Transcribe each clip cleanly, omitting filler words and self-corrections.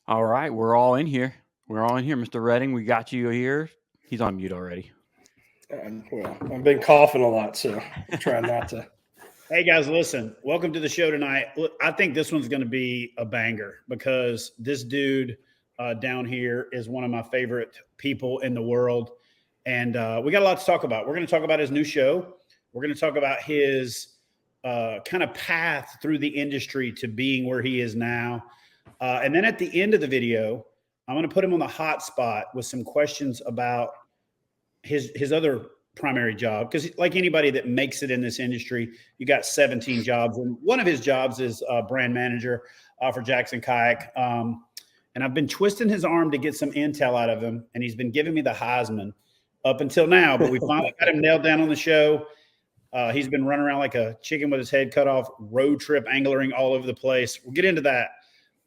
All right, we're all in here. We're all in here, Mr. Redding. We got you here. He's on mute already. Well, I've been coughing a lot, so I'm trying not to. Hey guys, listen, welcome to the show tonight. Look, I think this one's going to be a banger because this dude down here is one of my favorite people in the world. And we got a lot to talk about. We're going to talk about his new show. We're going to talk about his kind of path through the industry to being where he is now. And then at the end of the video, I'm going to put him on the hot spot with some questions about his other primary job, because like anybody that makes it in this industry, you got 17 jobs, and one of his jobs is brand manager for Jackson Kayak. And I've been twisting his arm to get some intel out of him, and he's been giving me the Heisman up until now, but we finally got him nailed down on the show. He's been running around like a chicken with his head cut off, road trip anglering all over the place. We'll get into that.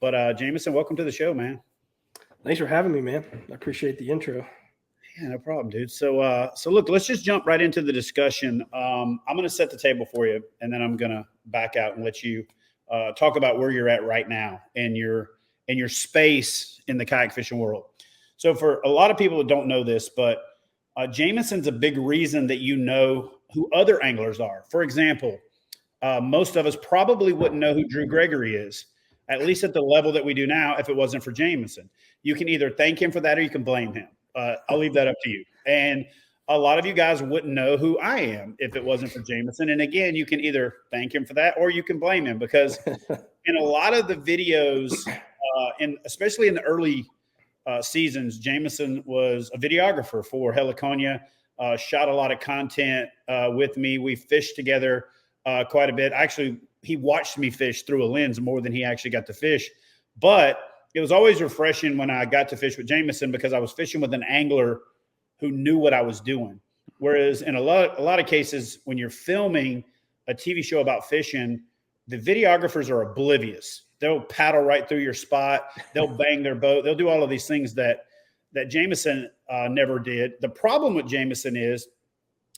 But Jameson, welcome to the show, man. Thanks for having me, man. I appreciate the intro. Yeah, no problem, dude. So look, let's just jump right into the discussion. I'm going to set the table for you, and then I'm going to back out and let you talk about where you're at right now and your space in the kayak fishing world. So for a lot of people that don't know this, but Jameson's a big reason that you know who other anglers are. For example, most of us probably wouldn't know who Drew Gregory is, at least at the level that we do now, if it wasn't for Jameson. You can either thank him for that or you can blame him. I'll leave that up to you. And a lot of you guys wouldn't know who I am if it wasn't for Jameson. And again, you can either thank him for that or you can blame him, because in a lot of the videos, and especially in the early seasons, Jameson was a videographer for Heliconia, shot a lot of content with me. We fished together quite a bit. Actually, he watched me fish through a lens more than he actually got to fish. But it was always refreshing when I got to fish with Jameson, because I was fishing with an angler who knew what I was doing. Whereas in a lot of cases, when you're filming a TV show about fishing, the videographers are oblivious. They'll paddle right through your spot. They'll bang their boat. They'll do all of these things that Jameson never did. The problem with Jameson is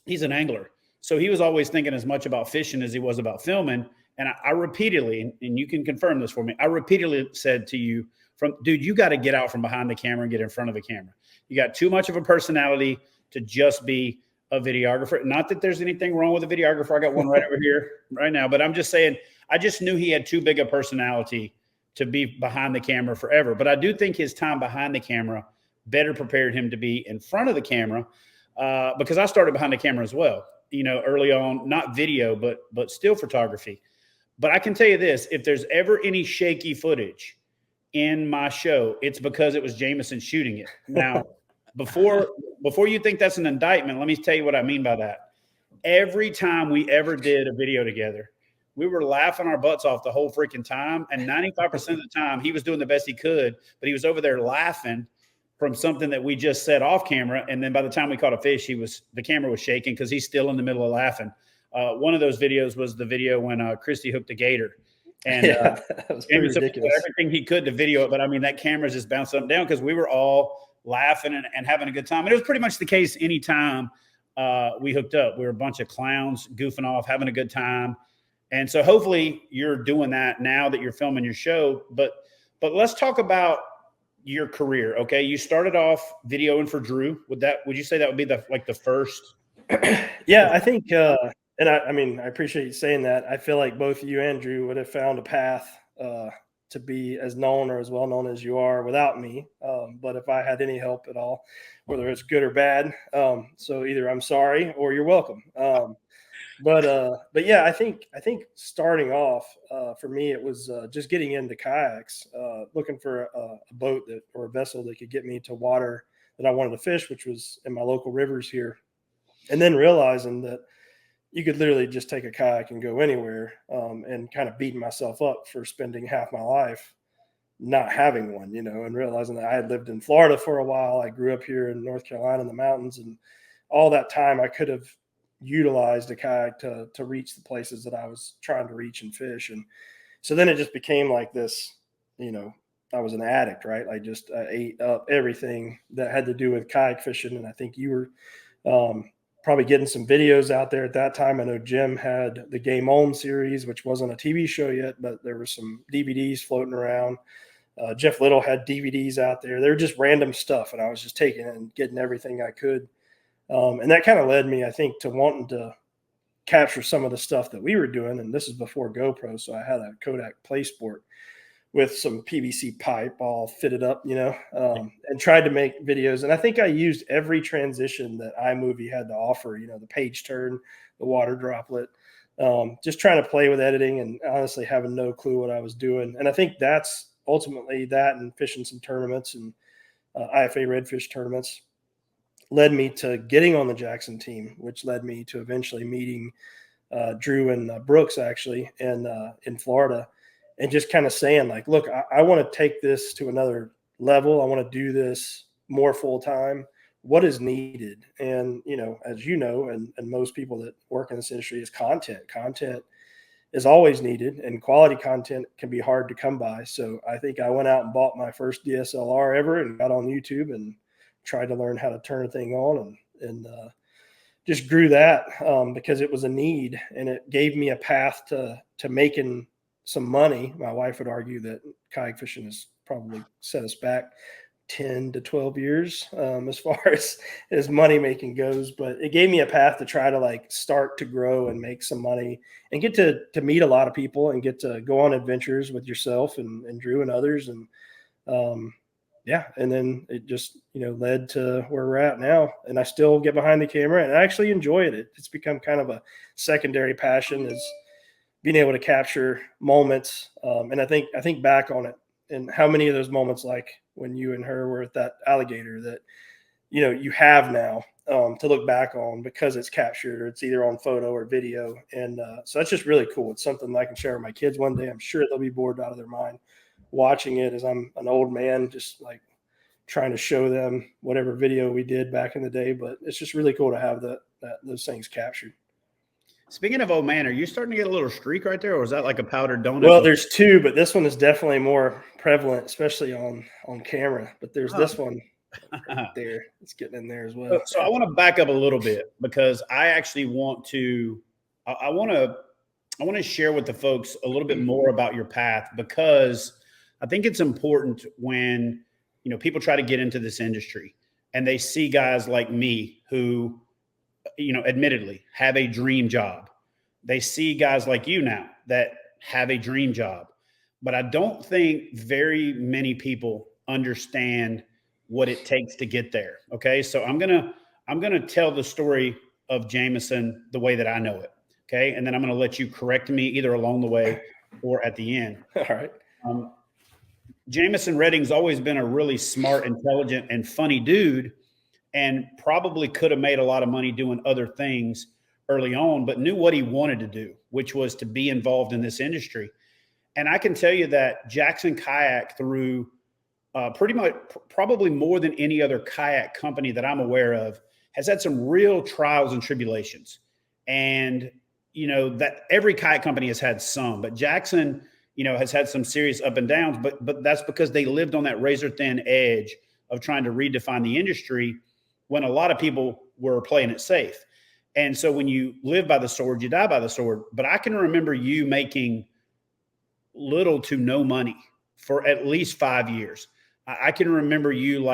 he's an angler. So he was always thinking as much about fishing as he was about filming. And I repeatedly, and you can confirm this for me, I repeatedly said to you, dude, you got to get out from behind the camera and get in front of the camera. You got too much of a personality to just be a videographer. Not that there's anything wrong with a videographer. I got one right over here right now, but I'm just saying, I just knew he had too big a personality to be behind the camera forever. But I do think his time behind the camera better prepared him to be in front of the camera, because I started behind the camera as well, early on, not video, but still photography. But I can tell you this, if there's ever any shaky footage in my show, it's because it was Jameson shooting it. Now, before you think that's an indictment, let me tell you what I mean by that. Every time we ever did a video together, we were laughing our butts off the whole freaking time. And 95% of the time, he was doing the best he could, but he was over there laughing from something that we just said off camera. And then by the time we caught a fish, the camera was shaking because he's still in the middle of laughing. One of those videos was the video when Christy hooked a gator. And that was pretty ridiculous. Everything he could to video it. But I mean, that camera's just bouncing up and down because we were all laughing and having a good time. And it was pretty much the case anytime we hooked up. We were a bunch of clowns goofing off, having a good time. And so hopefully you're doing that now that you're filming your show. But let's talk about your career. Okay. You started off videoing for Drew. Would you say that would be the first? Yeah, I think, and I mean, I appreciate you saying that. I feel like both you and Drew would have found a path to be as known or as well known as you are without me. But if I had any help at all, whether it's good or bad, so either I'm sorry or you're welcome. But yeah, I think starting off for me, it was just getting into kayaks, looking for a boat or a vessel that could get me to water that I wanted to fish, which was in my local rivers here, and then realizing that you could literally just take a kayak and go anywhere, and kind of beating myself up for spending half my life not having one, and realizing that I had lived in Florida for a while. I grew up here in North Carolina in the mountains, and all that time I could have utilized a kayak to reach the places that I was trying to reach and fish. And so then it just became like this, I was an addict, right? I ate up everything that had to do with kayak fishing. And I think you were probably getting some videos out there at that time. I know Jim had the Game On series, which wasn't a TV show yet, but there were some DVDs floating around. Jeff Little had DVDs out there. They were just random stuff, and I was just taking it and getting everything I could. And that kind of led me, I think, to wanting to capture some of the stuff that we were doing. And this is before GoPro, so I had a Kodak PlaySport with some PVC pipe all fitted up, and tried to make videos. And I think I used every transition that iMovie had to offer, the page turn, the water droplet, just trying to play with editing and honestly having no clue what I was doing. And I think that's ultimately that, and fishing some tournaments and IFA redfish tournaments led me to getting on the Jackson team, which led me to eventually meeting Drew and Brooks actually in Florida, and just kind of saying like, look, I want to take this to another level. I want to do this more full time. What is needed? And, as you know, and most people that work in this industry, is content. Content is always needed, and quality content can be hard to come by. So I think I went out and bought my first DSLR ever and got on YouTube and tried to learn how to turn a thing on and just grew that because it was a need, and it gave me a path to making some money. My wife would argue that kayak fishing has probably set us back 10 to 12 years as far as money making goes, but it gave me a path to try to start to grow and make some money and get to meet a lot of people and get to go on adventures with yourself and Drew and others. And and then it just led to where we're at now, and I still get behind the camera and I actually enjoy it. It's become kind of a secondary passion, is being able to capture moments. And I think back on it, and how many of those moments, like when you and her were at that alligator, that you have now to look back on because it's captured, or it's either on photo or video. And so that's just really cool. It's something that I can share with my kids one day. I'm sure they'll be bored out of their mind watching it, as I'm an old man just trying to show them whatever video we did back in the day. But it's just really cool to have those things captured. Speaking of old man, are you starting to get a little streak right there, or is that like a powdered donut? Well, there's two, but this one is definitely more prevalent, especially on camera. But there's this one right there. It's getting in there as well. So I want to back up a little bit, because I actually want to share with the folks a little bit more about your path, because I think it's important when people try to get into this industry and they see guys like me who, admittedly have a dream job. They see guys like you now that have a dream job, but I don't think very many people understand what it takes to get there. Okay. So I'm going to tell the story of Jameson the way that I know it. Okay. And then I'm going to let you correct me either along the way or at the end. All right. Jameson Redding's always been a really smart, intelligent, and funny dude, and probably could have made a lot of money doing other things early on, but knew what he wanted to do, which was to be involved in this industry. And I can tell you that Jackson Kayak, through pretty much probably more than any other kayak company that I'm aware of, has had some real trials and tribulations. And, that every kayak company has had some, but Jackson, has had some serious up and downs, but that's because they lived on that razor thin edge of trying to redefine the industry when a lot of people were playing it safe. And so when you live by the sword, you die by the sword. But I can remember you making little to no money for at least 5 years. I can remember you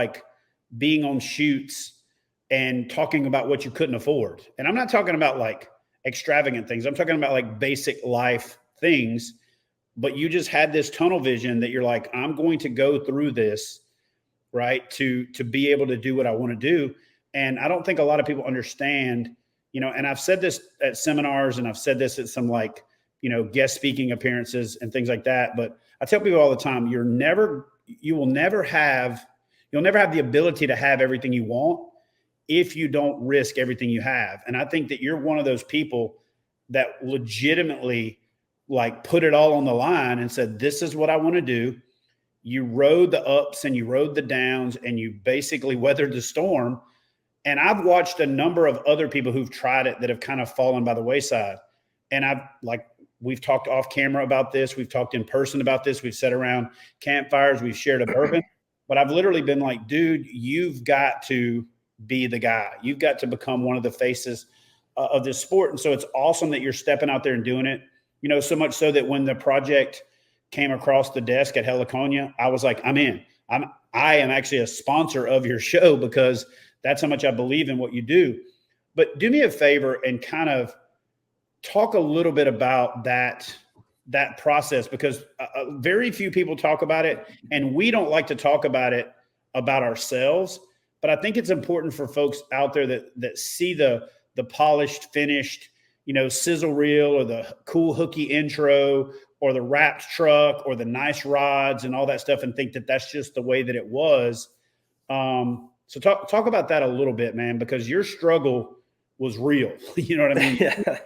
being on shoots and talking about what you couldn't afford. And I'm not talking about extravagant things. I'm talking about basic life things. But you just had this tunnel vision that you're like, I'm going to go through this, right, to be able to do what I want to do. And I don't think a lot of people understand, and I've said this at seminars, and I've said this at some guest speaking appearances and things like that. But I tell people all the time, you'll never have the ability to have everything you want if you don't risk everything you have. And I think that you're one of those people that legitimately put it all on the line and said, this is what I want to do. You rode the ups and you rode the downs, and you basically weathered the storm. And I've watched a number of other people who've tried it that have kind of fallen by the wayside. And we've talked off camera about this. We've talked in person about this. We've sat around campfires. We've shared a bourbon, but I've literally been like, dude, you've got to be the guy. You've got to become one of the faces of this sport. And so it's awesome that you're stepping out there and doing it. So much so that when the project came across the desk at Heliconia, I was like, I'm in. I am actually a sponsor of your show because that's how much I believe in what you do. But do me a favor and kind of talk a little bit about that process, because very few people talk about it, and we don't like to talk about it about ourselves. But I think it's important for folks out there that see the polished, finished, sizzle reel, or the cool hooky intro, or the wrapped truck, or the nice rods and all that stuff, and think that that's just the way that it was. So talk about that a little bit, man, because your struggle was real. You know what I mean? Yeah.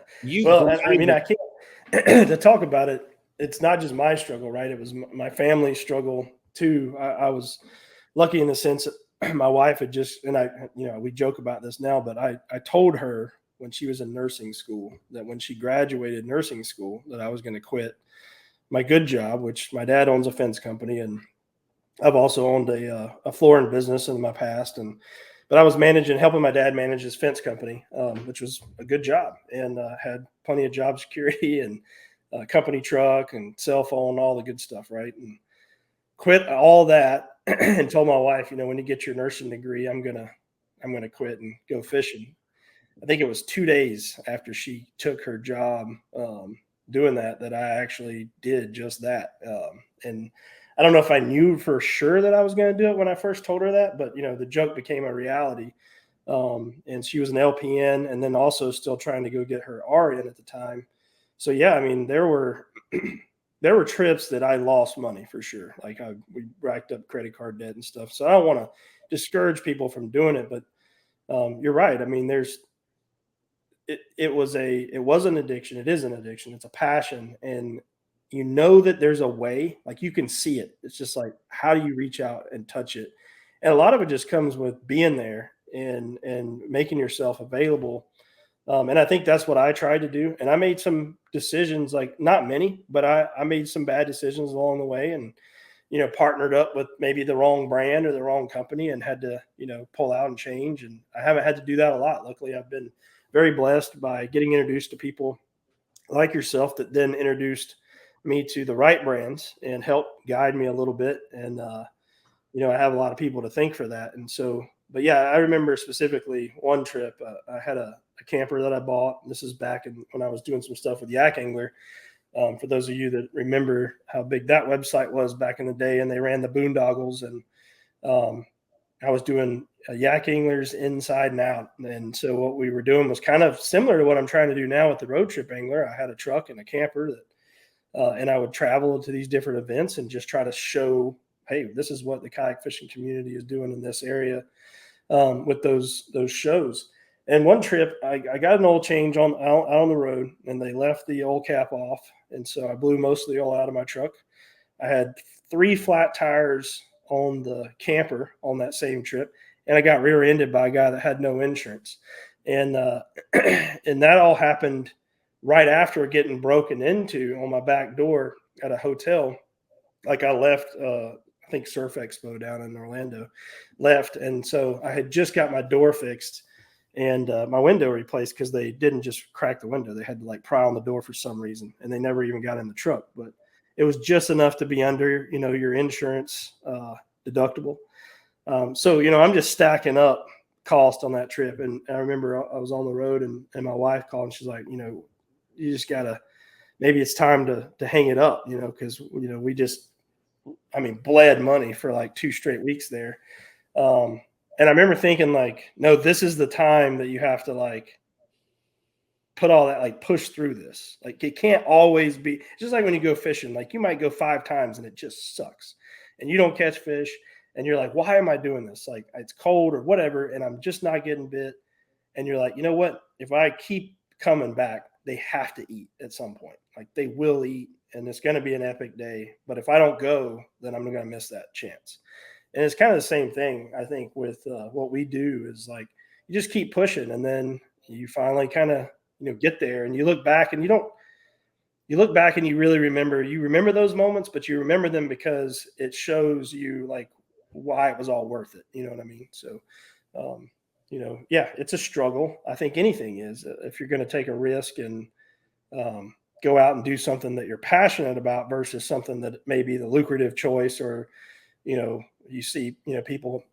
I can't to talk about it. It's not just my struggle, right? It was my family's struggle too. I was lucky in the sense that my wife had just, and we joke about this now, but I told her when she was in nursing school that when she graduated nursing school that I was going to quit my good job, which my dad owns a fence company, and I've also owned a flooring business in my past, but I was helping my dad manage his fence company, which was a good job, and had plenty of job security and company truck and cell phone, all the good stuff, right? And quit all that and told my wife, when you get your nursing degree, I'm gonna quit and go fishing. I think it was 2 days after she took her job doing that I actually did just that. And I don't know if I knew for sure that I was going to do it when I first told her that, but the joke became a reality. And she was an LPN, and then also still trying to go get her RN at the time. So yeah, I mean, there were trips that I lost money for sure. Like we racked up credit card debt and stuff. So I don't want to discourage people from doing it, but you're right. I mean, it was an addiction. It is an addiction. It's a passion, and that there's a way, like you can see it. It's just like, how do you reach out and touch it? And a lot of it just comes with being there and making yourself available. And I think that's what I tried to do. And I made some decisions, like not many, but I made some bad decisions along the way, and, partnered up with maybe the wrong brand or the wrong company and had to, pull out and change. And I haven't had to do that a lot. Luckily, I've been very blessed by getting introduced to people like yourself that then introduced me to the right brands and helped guide me a little bit. And, I have a lot of people to thank for that. And so, but yeah, I remember specifically one trip. I had a camper that I bought. This is back when I was doing some stuff with Yak Angler. For those of you that remember how big that website was back in the day, and they ran the boondoggles, and I was doing Yak Anglers inside and out. And so what we were doing was kind of similar to what I'm trying to do now with the road trip angler. I had a truck and a camper and I would travel to these different events and just try to show, hey, this is what the kayak fishing community is doing in this area with those shows. And one trip, I got an oil change out on the road, and they left the oil cap off. And so I blew most of the oil out of my truck. I had 3 flat tires on the camper on that same trip, and I got rear-ended by a guy that had no insurance. And and that all happened right after getting broken into on my back door at a hotel. Like I left, I think Surf Expo down in Orlando, left. And so I had just got my door fixed and my window replaced, because they didn't just crack the window. They had to like pry on the door for some reason, and they never even got in the truck. But it was just enough to be under, your insurance deductible. So, I'm just stacking up cost on that trip. And I remember I was on the road, and my wife called, and she's like, you just gotta, maybe it's time to hang it up, because, we just, bled money for like 2 straight weeks there. And I remember thinking like, no, this is the time that you have to like put all that, like push through this. Like it can't always be just like when you go fishing, like you might go 5 times and it just sucks and you don't catch fish. And you're like, why am I doing this? Like it's cold or whatever, and I'm just not getting bit. And you're like, you know what? If I keep coming back, they have to eat at some point. Like they will eat, and it's going to be an epic day. But if I don't go, then I'm going to miss that chance. And it's kind of the same thing, I think, with what we do is like you just keep pushing, and then you finally kind of get there, and you look back, and you look back and you really remember those moments, but you remember them because it shows you like why it was all worth it. You know what I mean? So, yeah, it's a struggle. I think anything is, if you're going to take a risk and go out and do something that you're passionate about versus something that may be the lucrative choice, or, you see, people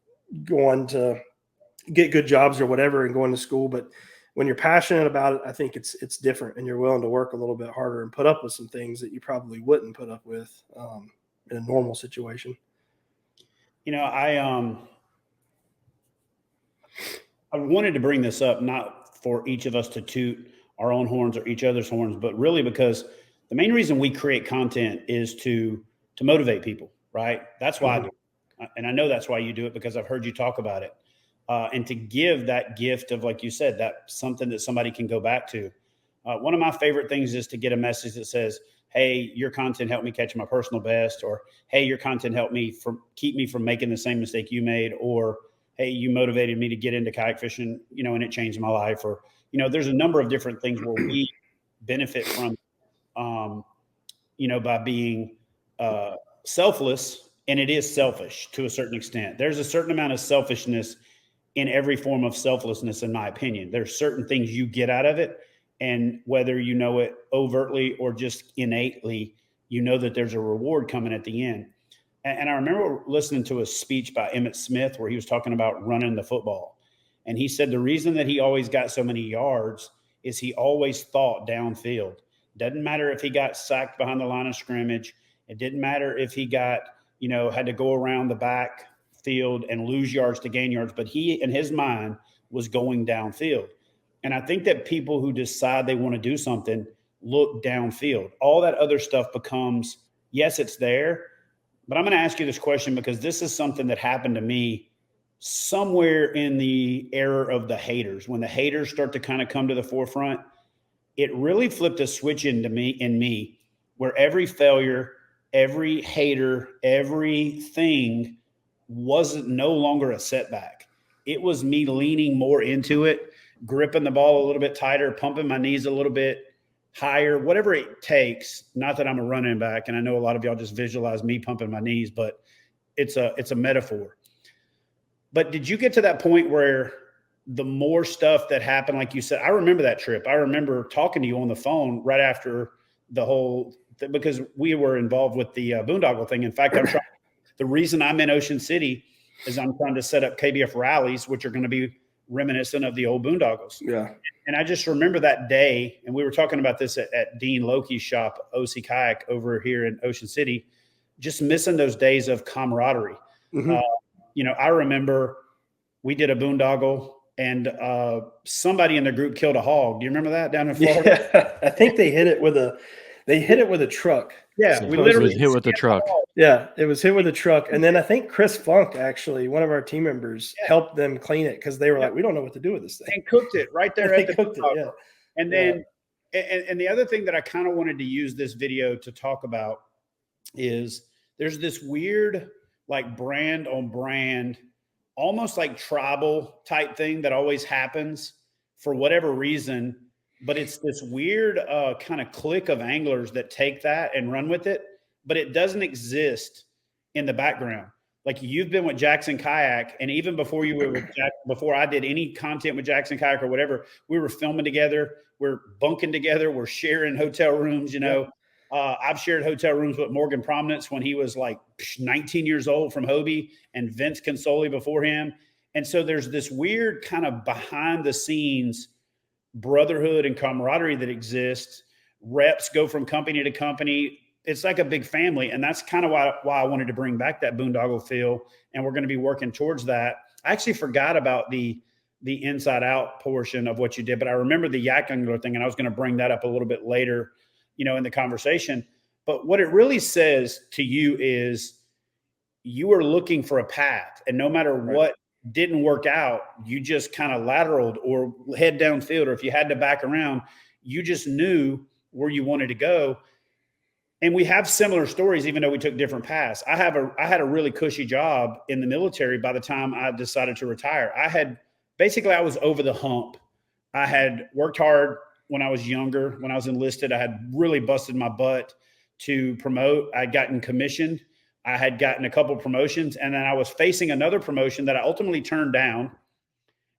going to get good jobs or whatever and going to school. But when you're passionate about it, I think it's different, and you're willing to work a little bit harder and put up with some things that you probably wouldn't put up with in a normal situation. I wanted to bring this up, not for each of us to toot our own horns or each other's horns, but really because the main reason we create content is to motivate people, right? That's why I do it. And I know that's why you do it, because I've heard you talk about it. And to give that gift of, like you said, that something that somebody can go back to. One of my favorite things is to get a message that says, hey, your content helped me catch my personal best, or hey, your content helped me keep me from making the same mistake you made, or hey, you motivated me to get into kayak fishing, and it changed my life. Or, there's a number of different things where we benefit from, by being selfless. And it is selfish to a certain extent. There's a certain amount of selfishness in every form of selflessness, in my opinion. There's certain things you get out of it. And whether you know it overtly or just innately, that there's a reward coming at the end. And I remember listening to a speech by Emmitt Smith where he was talking about running the football. And he said the reason that he always got so many yards is he always thought downfield. Doesn't matter if he got sacked behind the line of scrimmage. It didn't matter if he got, had to go around the back field and lose yards to gain yards. But he, in his mind, was going downfield. And I think that people who decide they want to do something look downfield. All that other stuff becomes, yes, it's there. But I'm going to ask you this question because this is something that happened to me somewhere in the era of the haters. When the haters start to kind of come to the forefront, it really flipped a switch in me where every failure, every hater, everything wasn't no longer a setback. It was me leaning more into it, gripping the ball a little bit tighter, pumping my knees a little bit higher, whatever it takes. Not that I'm a running back, and I know a lot of y'all just visualize me pumping my knees, but it's a metaphor. But did you get to that point where the more stuff that happened, like you said, I remember that trip. I remember talking to you on the phone right after the whole thing, because we were involved with the boondoggle thing. In fact, the reason I'm in Ocean City is I'm trying to set up KBF rallies, which are going to be reminiscent of the old boondoggles. Yeah. And I just remember that day, and we were talking about this at Dean Loki's shop, OC Kayak, over here in Ocean City, just missing those days of camaraderie. Mm-hmm. I remember we did a boondoggle, and somebody in the group killed a hog. Do you remember that down in Florida? Yeah, I think they hit it with a truck. Yeah, So we it literally was hit with the truck. Yeah, it was hit with a truck. And then I think Chris Funk, actually, one of our team members, helped them clean it because they were like, we don't know what to do with this thing. And cooked it right there at the cooked it, yeah. And then, and the other thing that I kind of wanted to use this video to talk about is there's this weird, like brand on brand, almost like tribal type thing that always happens for whatever reason. But it's this weird kind of clique of anglers that take that and run with it, but it doesn't exist in the background. Like you've been with Jackson Kayak, and even before you were with before I did any content with Jackson Kayak or whatever, we were filming together, we're bunking together, we're sharing hotel rooms. I've shared hotel rooms with Morgan Prominence when he was like 19 years old from Hobie, and Vince Consoli before him. And so there's this weird kind of behind the scenes brotherhood and camaraderie that exists. Reps go from company to company. It's like a big family. And that's kind of why I wanted to bring back that boondoggle feel. And we're going to be working towards that. I actually forgot about the inside out portion of what you did, but I remember the yak angler thing, and I was going to bring that up a little bit later, in the conversation. But what it really says to you is you are looking for a path, and no matter what didn't work out, you just kind of lateraled or head downfield, or if you had to back around, you just knew where you wanted to go. And we have similar stories, even though we took different paths. I had a really cushy job in the military by the time I decided to retire. I was over the hump. I had worked hard when I was younger. When I was enlisted, I had really busted my butt to promote. I'd gotten commissioned. I had gotten a couple promotions, and then I was facing another promotion that I ultimately turned down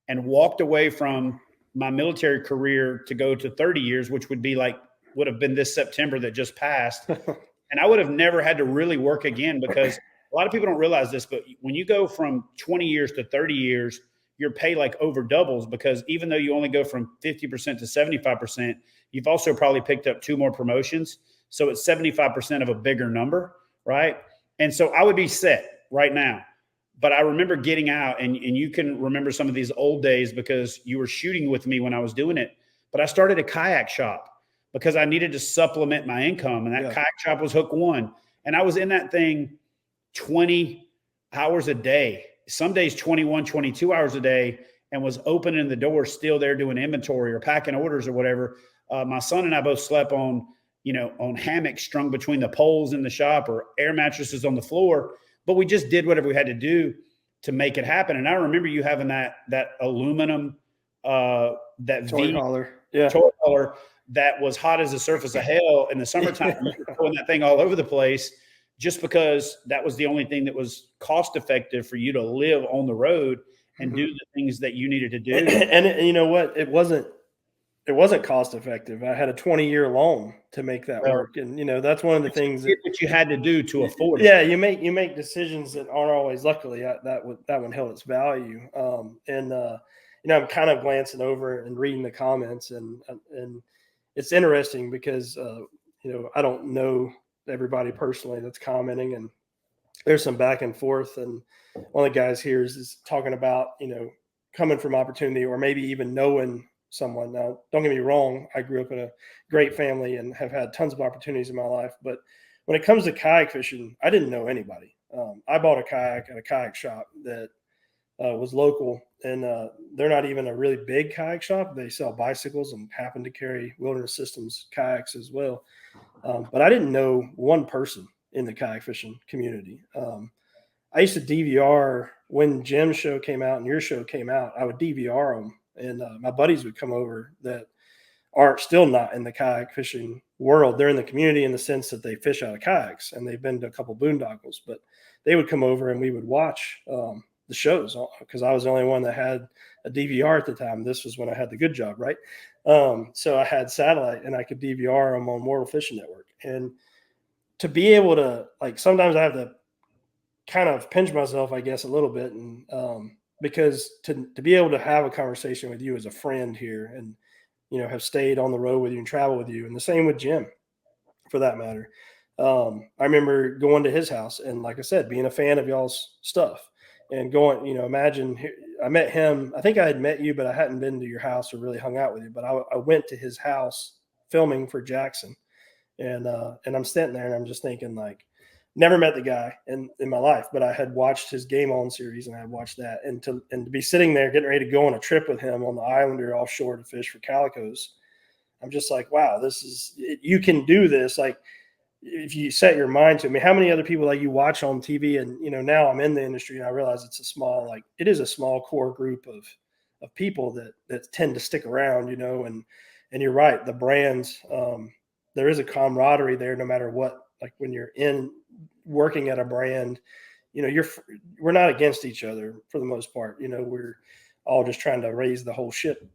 and walked away from my military career to go to 30 years, which would be like would have been this September that just passed. And I would have never had to really work again, because a lot of people don't realize this, but when you go from 20 years to 30 years, your pay like over doubles, because even though you only go from 50% to 75%, you've also probably picked up 2 more promotions. So it's 75% of a bigger number, right? And so I would be set right now. But I remember getting out, and you can remember some of these old days because you were shooting with me when I was doing it. But I started a kayak shop because I needed to supplement my income. And that kayak shop was Hook One. And I was in that thing 20 hours a day, some days 21, 22 hours a day, and was opening the door, still there doing inventory or packing orders or whatever. My son and I both slept on hammocks strung between the poles in the shop or air mattresses on the floor. But we just did whatever we had to do to make it happen. And I remember you having that aluminum, that toy hauler, toy hauler that was hot as the surface of hell in the summertime. You were throwing that thing all over the place just because that was the only thing that was cost effective for you to live on the road and do the things that you needed to do. And you know what? It wasn't cost effective. I had a 20-year loan to make that work. And, that's one of the things that you had to do to afford it. Yeah. You make decisions that aren't always, luckily that one held its value. I'm kind of glancing over and reading the comments, and it's interesting because, I don't know everybody personally that's commenting, and there's some back and forth. And one of the guys here is talking about, coming from opportunity, or maybe even knowing someone. Now, don't get me wrong, I grew up in a great family and have had tons of opportunities in my life. But when it comes to kayak fishing, I didn't know anybody. I bought a kayak at a kayak shop that was local, and they're not even a really big kayak shop. They sell bicycles and happen to carry Wilderness Systems kayaks as well. But I didn't know one person in the kayak fishing community. I used to DVR when Jim's show came out and your show came out. I would DVR them, and my buddies would come over that aren't still not in the kayak fishing world. They're in the community in the sense that they fish out of kayaks and they've been to a couple boondoggles, but they would come over and we would watch the shows, because I was the only one that had a DVR at the time. This was when I had the good job, right? So I had satellite and I could DVR them on Mortal Fishing Network. And to be able to, sometimes I have to kind of pinch myself, I guess, a little bit. And because to be able to have a conversation with you as a friend here, and, have stayed on the road with you and travel with you, and the same with Jim for that matter. I remember going to his house and, like I said, being a fan of y'all's stuff. And going, imagine I met him. I think I had met you, but I hadn't been to your house or really hung out with you. But I went to his house filming for Jackson, and I'm sitting there and I'm just thinking, never met the guy in my life, but I had watched his Game On series and I had watched that, and to be sitting there getting ready to go on a trip with him on the Islander offshore to fish for calicos. I'm just like, wow, you can do this. If you set your mind to it. I mean, how many other people you watch on TV, and, now I'm in the industry and I realize it is a small core group of people that tend to stick around, and you're right. The brands, there is a camaraderie there no matter what. When you're working at a brand, we're not against each other for the most part. We're all just trying to raise the whole ship.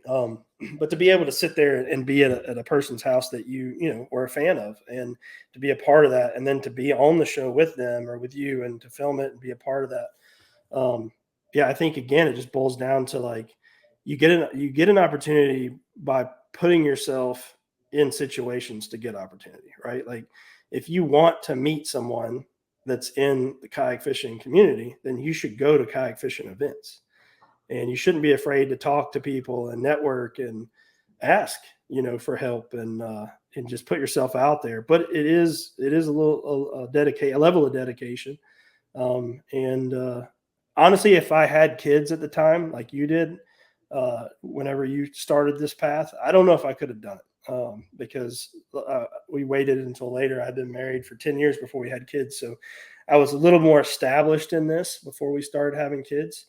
But to be able to sit there and be at a person's house that you were a fan of, and to be a part of that, and then to be on the show with them or with you and to film it and be a part of that. I think again, it just boils down to you get an opportunity by putting yourself in situations to get opportunity, right? If you want to meet someone that's in the kayak fishing community, then you should go to kayak fishing events. And you shouldn't be afraid to talk to people and network and ask, for help, and just put yourself out there. But it is a level of dedication. Honestly, if I had kids at the time, like you did, whenever you started this path, I don't know if I could have done it. Because we waited until later. I'd been married for 10 years before we had kids. So I was a little more established in this before we started having kids.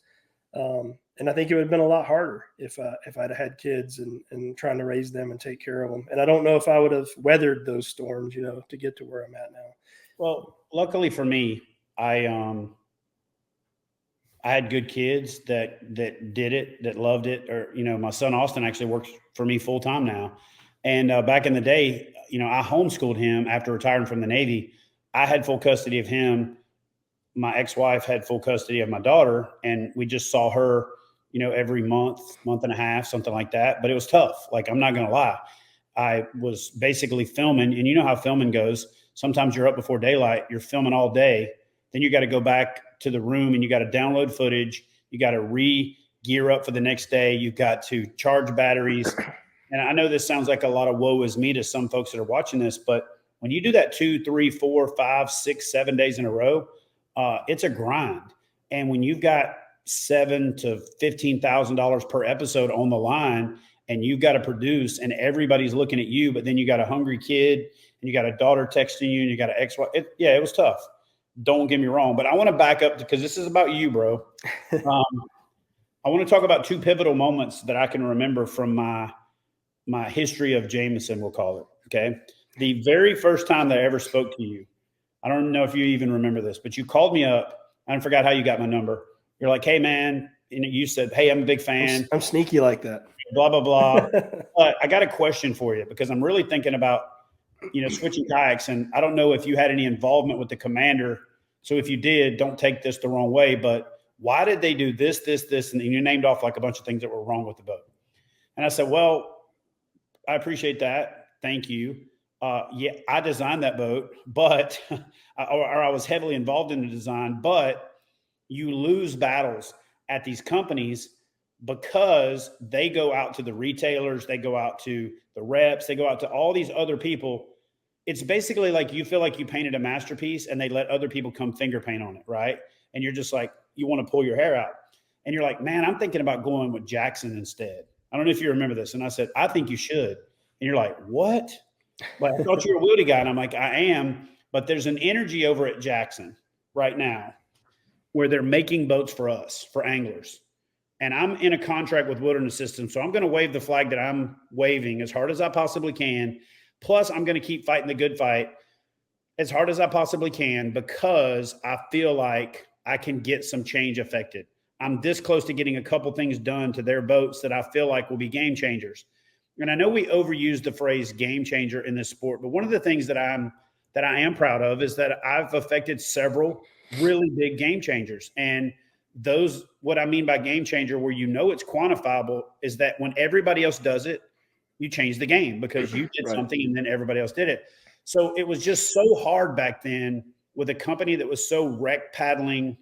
And I think it would have been a lot harder if I'd had kids and trying to raise them and take care of them. And I don't know if I would have weathered those storms, to get to where I'm at now. Well, luckily for me, I had good kids that did it, that loved it. Or, my son Austin actually works for me full time now. And back in the day, I homeschooled him after retiring from the Navy. I had full custody of him. My ex-wife had full custody of my daughter, and we just saw her, every month and a half, something like that. But it was tough. Like, I'm not going to lie. I was basically filming, and you know how filming goes. Sometimes you're up before daylight, you're filming all day. Then you got to go back to the room and you got to download footage. You got to re-gear up for the next day. You got to charge batteries. And I know this sounds like a lot of woe is me to some folks that are watching this, but when you do that 2, 3, 4, 5, 6, 7 days in a row, it's a grind. And when you've got $7,000 to $15,000 per episode on the line, and you've got to produce, and everybody's looking at you, but then you got a hungry kid, and you got a daughter texting you, and you got an ex-wife. It was tough. Don't get me wrong, but I want to back up because this is about you, bro. I want to talk about 2 pivotal moments that I can remember from my history of Jameson, we'll call it. Okay. The very first time that I ever spoke to you, I don't know if you even remember this, but you called me up. I forgot how you got my number. You're like, hey, man. And you said, hey, I'm a big fan. I'm sneaky like that. Blah, blah, blah. But I got a question for you because I'm really thinking about, switching kayaks. And I don't know if you had any involvement with the commander. So if you did, don't take this the wrong way. But why did they do this, this, this? And you named off like a bunch of things that were wrong with the boat. And I said, well, I appreciate that. Thank you. Yeah, I designed that boat, but I was heavily involved in the design, but you lose battles at these companies because they go out to the retailers, they go out to the reps, they go out to all these other people. It's basically like you feel like you painted a masterpiece and they let other people come finger paint on it, right? And you're just like, you want to pull your hair out. And you're like, man, I'm thinking about going with Jackson instead. I don't know if you remember this. And I said, I think you should. And you're like, what? But I thought you were a Wildy guy. And I'm like, I am. But there's an energy over at Jackson right now where they're making boats for us, for anglers. And I'm in a contract with Wilderness Systems. So I'm going to wave the flag that I'm waving as hard as I possibly can. Plus, I'm going to keep fighting the good fight as hard as I possibly can because I feel like I can get some change affected. I'm this close to getting a couple things done to their boats that I feel like will be game changers. And I know we overuse the phrase game changer in this sport, but one of the things that I am proud of is that I've affected several really big game changers. And those, what I mean by game changer, where it's quantifiable, is that when everybody else does it, you change the game because you did something and then everybody else did it. So it was just so hard back then with a company that was so wreck paddling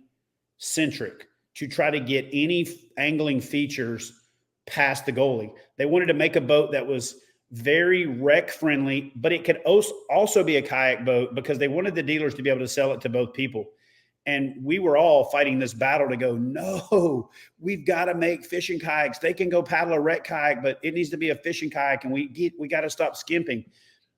centric to try to get any angling features past the goalie. They wanted to make a boat that was very wreck friendly, but it could also be a kayak boat because they wanted the dealers to be able to sell it to both people. And we were all fighting this battle to go, no, we've got to make fishing kayaks. They can go paddle a wreck kayak, but it needs to be a fishing kayak, and we got to stop skimping.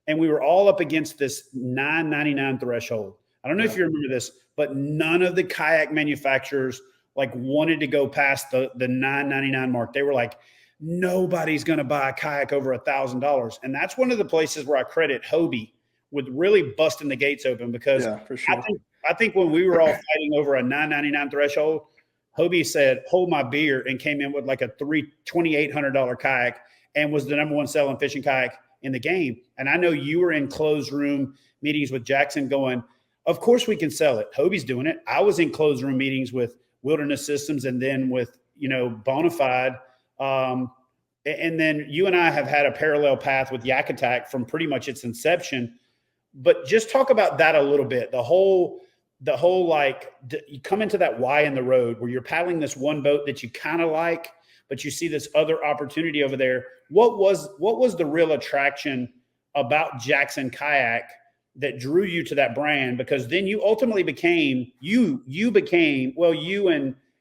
And we were all up against this $9.99 threshold. I don't know if you remember this, but none of the kayak manufacturers wanted to go past the $9.99 mark. They were like, nobody's going to buy a kayak over $1,000. And that's one of the places where I credit Hobie with really busting the gates open because for sure. I think when we were all fighting over a $9.99 threshold, Hobie said, hold my beer, and came in with like a $2,800 kayak and was the number one selling fishing kayak in the game. And I know you were in closed room meetings with Jackson going, of course we can sell it. Hobie's doing it. I was in closed room meetings with Wilderness Systems and then with, Bonafide. And then you and I have had a parallel path with YakAttack from pretty much its inception. But just talk about that a little bit. The whole you come into that Y in the road where you're paddling this one boat that you kind of like, but you see this other opportunity over there. What was the real attraction about Jackson Kayak that drew you to that brand? Because then you ultimately became you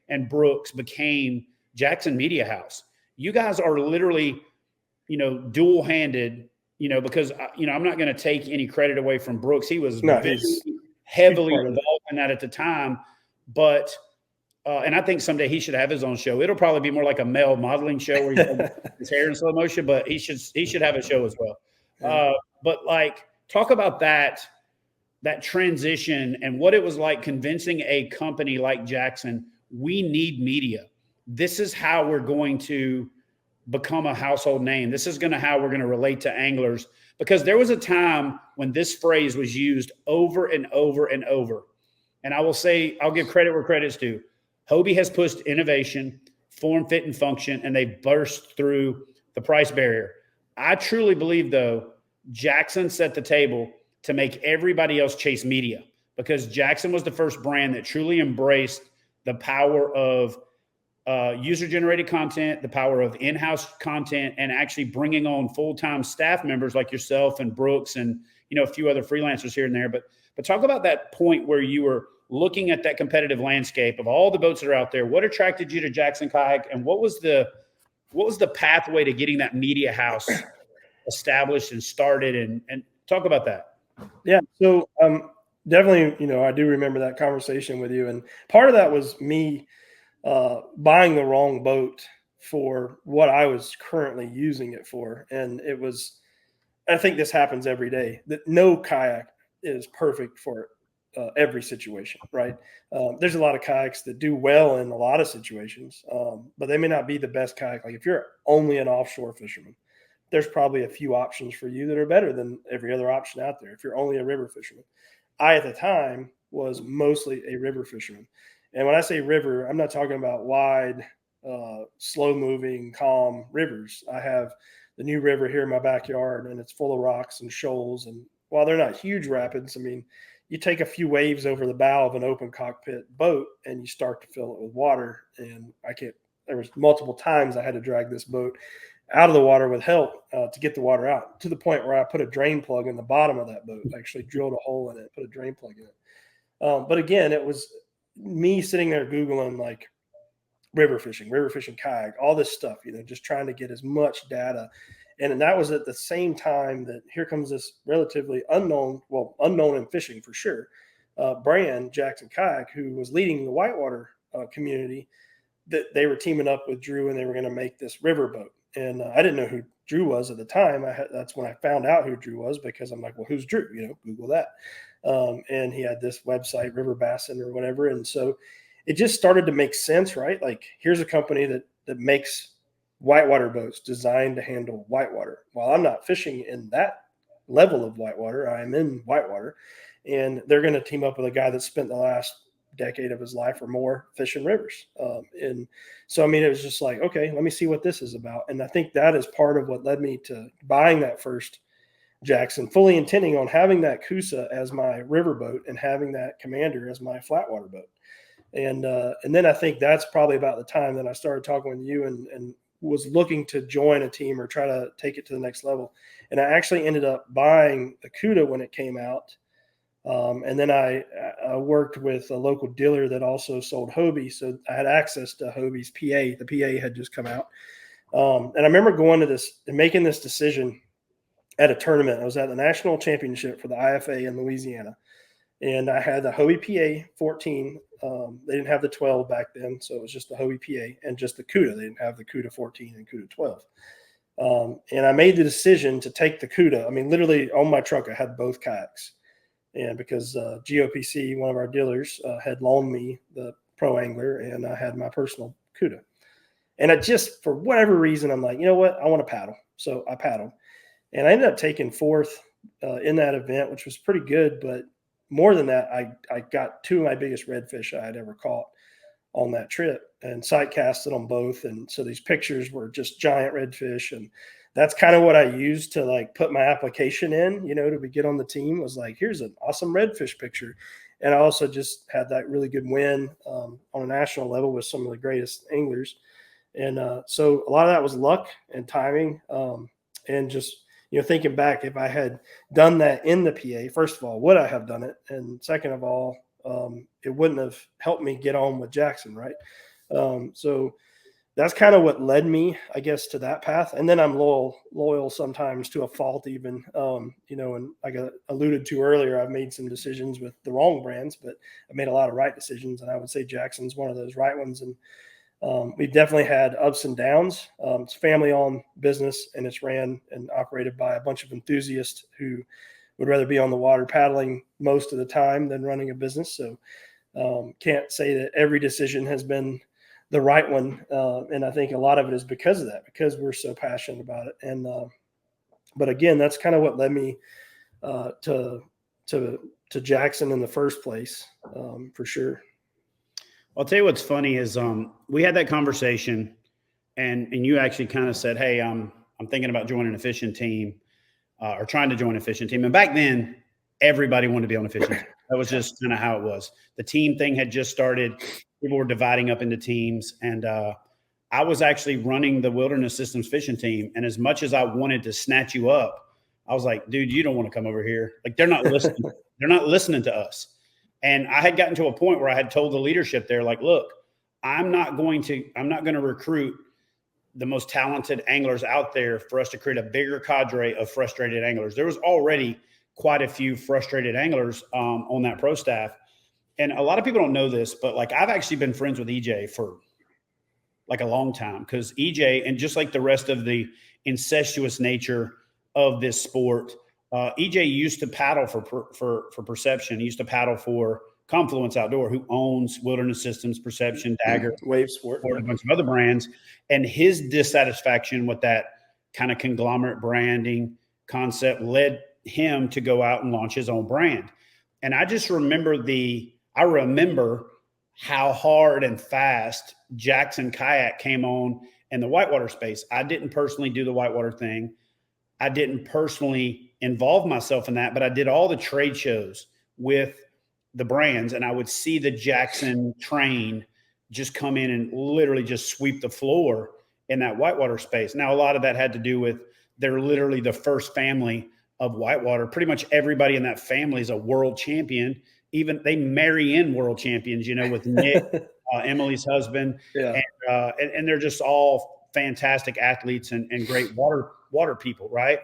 and Brooks became Jackson Media House. You guys are literally, dual-handed, because, I'm not going to take any credit away from Brooks. He was heavily involved in that at the time. But, and I think someday he should have his own show. It'll probably be more like a male modeling show where he's got his hair in slow motion, but he should have a show as well. But talk about that transition and what it was like convincing a company like Jackson, we need media. This is how we're going to become a household name. This is going to how we're going to relate to anglers, because there was a time when this phrase was used over and over and over. And I will say, I'll give credit where credit's due. Hobie has pushed innovation, form, fit, and function, and they've burst through the price barrier. I truly believe, though, Jackson set the table to make everybody else chase media, because Jackson was the first brand that truly embraced the power of user-generated content, the power of in-house content, and actually bringing on full-time staff members like yourself and Brooks and, a few other freelancers here and there. But talk about that point where you were looking at that competitive landscape of all the boats that are out there. What attracted you to Jackson Kayak, and what was the pathway to getting that media house established and started? And talk about that. Yeah. So definitely, I do remember that conversation with you. And part of that was me buying the wrong boat for what I was currently using it for. And I think this happens every day, that no kayak is perfect for every situation, right? There's a lot of kayaks that do well in a lot of situations, but they may not be the best kayak. Like if you're only an offshore fisherman, there's probably a few options for you that are better than every other option out there. If you're only a river fisherman, I at the time was mostly a river fisherman. And when I say river, I'm not talking about wide, slow moving, calm rivers. I have the new river here in my backyard, and it's full of rocks and shoals. And while they're not huge rapids, I mean, you take a few waves over the bow of an open cockpit boat and you start to fill it with water. And there was multiple times I had to drag this boat out of the water with help to get the water out, to the point where I put a drain plug in the bottom of that boat. I actually drilled a hole in it, put a drain plug in it. But again, it was me sitting there Googling like river fishing kayak, all this stuff, just trying to get as much data. And that was at the same time that here comes this relatively unknown in fishing for sure, brand, Jackson Kayak, who was leading the whitewater community, that they were teaming up with Drew and they were going to make this river boat. And I didn't know who Drew was at the time. That's when I found out who Drew was, because I'm like, well, who's Drew? Google that. And he had this website, River Bassin or whatever. And so it just started to make sense, right? Like, here's a company that makes whitewater boats designed to handle whitewater. While I'm not fishing in that level of whitewater, I'm in whitewater, and they're going to team up with a guy that spent the last decade of his life or more fishing rivers. And so, I mean, it was just like, okay, let me see what this is about. And I think that is part of what led me to buying that first Jackson, fully intending on having that Coosa as my river boat and having that Commander as my flatwater boat. And then I think that's probably about the time that I started talking with you and was looking to join a team or try to take it to the next level. And I actually ended up buying the Cuda when it came out. And then I worked with a local dealer that also sold Hobie. So I had access to Hobie's PA. The PA had just come out. And I remember going to this and making this decision at a tournament. I was at the national championship for the IFA in Louisiana. And I had the Hobie PA 14. They didn't have the 12 back then. So it was just the Hobie PA and just the Cuda. They didn't have the Cuda 14 and Cuda 12. And I made the decision to take the Cuda. I mean, literally on my truck, I had both kayaks. And because GOPC, one of our dealers, had loaned me the Pro Angler, and I had my personal Cuda. And I just, for whatever reason, I'm like, you know what? I want to paddle. So I paddled. And I ended up taking fourth in that event, which was pretty good. But more than that, I got two of my biggest redfish I had ever caught on that trip and sight casted on both. And so these pictures were just giant redfish. And that's kind of what I used to like put my application in, to get on the team, was like, here's an awesome redfish picture. And I also just had that really good win on a national level with some of the greatest anglers. And so a lot of that was luck and timing. And just, thinking back, if I had done that in the PA, first of all, would I have done it? And second of all, it wouldn't have helped me get on with Jackson. Right. So that's kind of what led me, I guess, to that path. And then I'm loyal sometimes to a fault even, and like I alluded to earlier, I've made some decisions with the wrong brands, but I made a lot of right decisions. And I would say Jackson's one of those right ones. And we've definitely had ups and downs. It's a family-owned business, and it's ran and operated by a bunch of enthusiasts who would rather be on the water paddling most of the time than running a business. So can't say that every decision has been the right one. And I think a lot of it is because of that, because we're so passionate about it. And, but again, that's kind of what led me to Jackson in the first place, for sure. I'll tell you what's funny is we had that conversation, and you actually kind of said, "Hey, I'm thinking about joining a fishing team, or trying to join a fishing team." And back then, everybody wanted to be on a fishing team. That was just kind of how it was. The team thing had just started. People were dividing up into teams, and I was actually running the Wilderness Systems fishing team. And as much as I wanted to snatch you up, I was like, "Dude, you don't want to come over here. Like, they're not listening. They're not listening to us." And I had gotten to a point where I had told the leadership there, like, "Look, I'm not going to recruit the most talented anglers out there for us to create a bigger cadre of frustrated anglers." There was already quite a few frustrated anglers on that pro staff. And a lot of people don't know this, but like, I've actually been friends with EJ for like a long time, because EJ, and just like the rest of the incestuous nature of this sport, EJ used to paddle for Perception. He used to paddle for Confluence Outdoor, who owns Wilderness Systems, Perception, Dagger, Wave Sport, a bunch of other brands. And his dissatisfaction with that kind of conglomerate branding concept led him to go out and launch his own brand. And I just remember how hard and fast Jackson Kayak came on in the whitewater space. I didn't personally do the whitewater thing. I didn't personally involve myself in that, but I did all the trade shows with the brands, and I would see the Jackson train just come in and literally just sweep the floor in that whitewater space. Now, a lot of that had to do with they're literally the first family of whitewater. Pretty much everybody in that family is a world champion. Even they marry in world champions, with Nick, Emily's husband. Yeah. And they're just all fantastic athletes and great water people, right?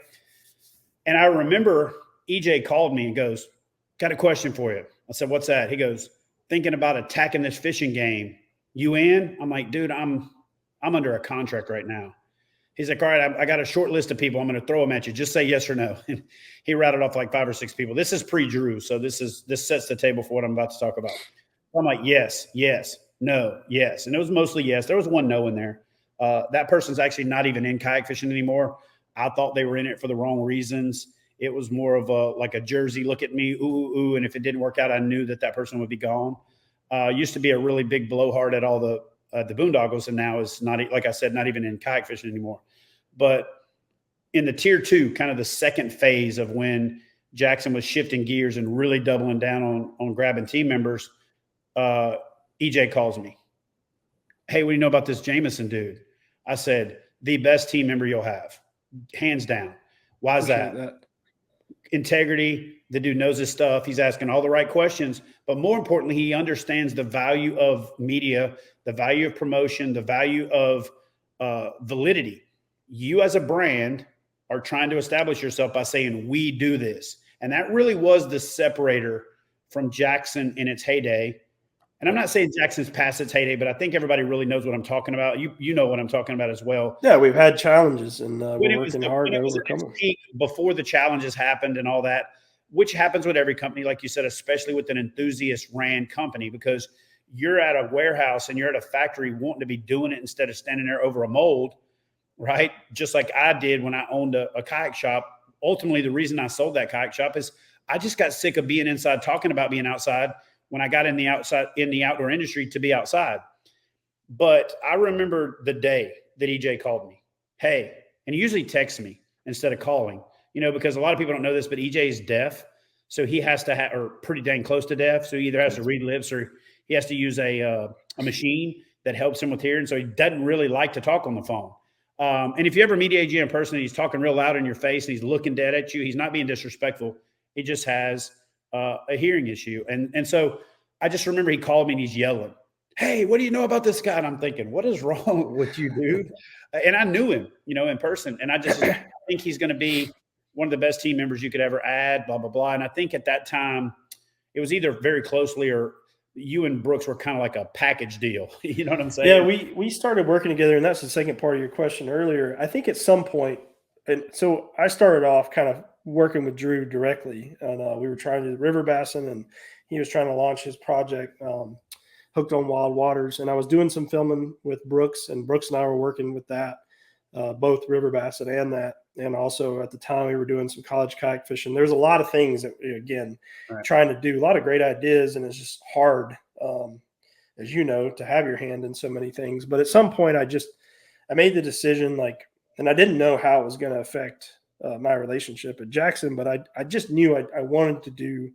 And I remember EJ called me and goes, "Got a question for you." I said, "What's that?" He goes, "Thinking about attacking this fishing game. You in?" I'm like, "Dude, I'm under a contract right now." He's like, "All right, I got a short list of people. I'm going to throw them at you. Just say yes or no." And he rattled off like 5 or 6 people. This is pre-Drew, so this sets the table for what I'm about to talk about. I'm like, yes, no, yes. And it was mostly yes. There was one no in there. That person's actually not even in kayak fishing anymore. I thought they were in it for the wrong reasons. It was more of a jersey, look at me, ooh. And if it didn't work out, I knew that person would be gone. Used to be a really big blowhard at all the boondoggles, and now is not, like I said, not even in kayak fishing anymore. But in the tier 2, kind of the second phase of when Jackson was shifting gears and really doubling down on grabbing team members, EJ calls me. "Hey, what do you know about this Jameson dude?" I said, "The best team member you'll have, hands down." Why is that? Integrity. The dude knows his stuff. He's asking all the right questions, but more importantly, he understands the value of media, the value of promotion, the value of validity. You as a brand are trying to establish yourself by saying, "We do this." And that really was the separator from Jackson in its heyday. And I'm not saying Jackson's past its heyday, but I think everybody really knows what I'm talking about. You know what I'm talking about as well. Yeah, we've had challenges, and we're working hard to overcome them. Before the challenges happened and all that, which happens with every company, like you said, especially with an enthusiast ran company, because you're at a warehouse and you're at a factory wanting to be doing it instead of standing there over a mold, right? Just like I did when I owned a kayak shop. Ultimately, the reason I sold that kayak shop is I just got sick of being inside, talking about being outside, when I got in the outdoor industry to be outside. But I remember the day that EJ called me. Hey, and he usually texts me instead of calling, because a lot of people don't know this, but EJ is deaf. So he has to have, or pretty dang close to deaf. So he either has to read lips or he has to use a machine that helps him with hearing. So he doesn't really like to talk on the phone. And if you ever meet AJ in person and he's talking real loud in your face and he's looking dead at you, he's not being disrespectful. He just has a hearing issue. And so I just remember he called me and he's yelling, "Hey, what do you know about this guy?" And I'm thinking, what is wrong with you, dude? And I knew him, in person. And I think he's going to be one of the best team members you could ever add, blah, blah, blah. And I think at that time it was either very closely or you and Brooks were kind of like a package deal. You know what I'm saying? Yeah, we started working together, and that's the second part of your question earlier. I think at some point, and so I started off kind of working with Drew directly, and we were trying to do the river bassin, and he was trying to launch his project, Hooked on Wild Waters, and I was doing some filming with Brooks, and Brooks and I were working with that, both river basset and that. And also at the time we were doing some college kayak fishing. There's a lot of things that, again, trying to do a lot of great ideas, and it's just hard, as you know, to have your hand in so many things. But at some point I made the decision, like, and I didn't know how it was going to affect my relationship at Jackson, but I just knew I wanted to do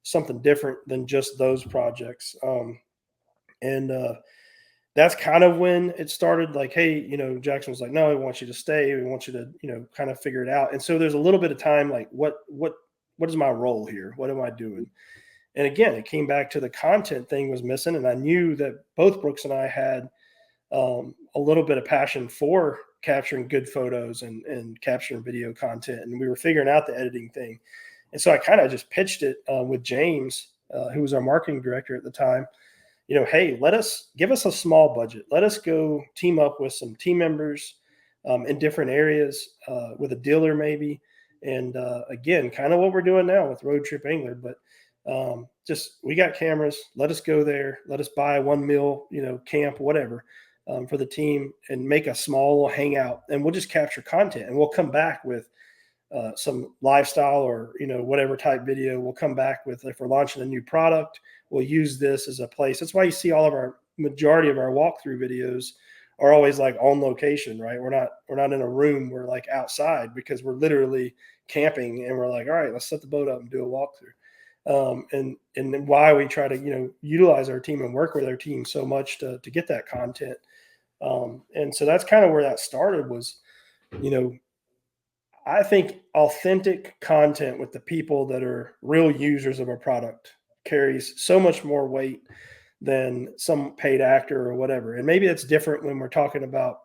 something different than just those projects. And that's kind of when it started, like, hey, Jackson was like, no, we want you to stay. We want you to, kind of figure it out. And so there's a little bit of time, like, what is my role here? What am I doing? And again, it came back to the content thing was missing. And I knew that both Brooks and I had a little bit of passion for capturing good photos and capturing video content. And we were figuring out the editing thing. And so I kind of just pitched it with James, who was our marketing director at the time. Hey, give us a small budget. Let us go team up with some team members in different areas with a dealer maybe. And again, kind of what we're doing now with Road Trip Angler, but just, we got cameras. Let us go there. Let us buy 1 meal, camp, whatever, for the team, and make a small little hangout, and we'll just capture content, and we'll come back with some lifestyle or, whatever type video. We'll come back with, if we're launching a new product, we'll use this as a place. That's why you see all of our majority of our walkthrough videos are always like on location, right? We're not in a room. We're like outside, because we're literally camping, and we're like, all right, let's set the boat up and do a walkthrough. And then why we try to, utilize our team and work with our team so much to get that content. And so that's kind of where that started was, I think authentic content with the people that are real users of a product carries so much more weight than some paid actor or whatever. And maybe it's different when we're talking about,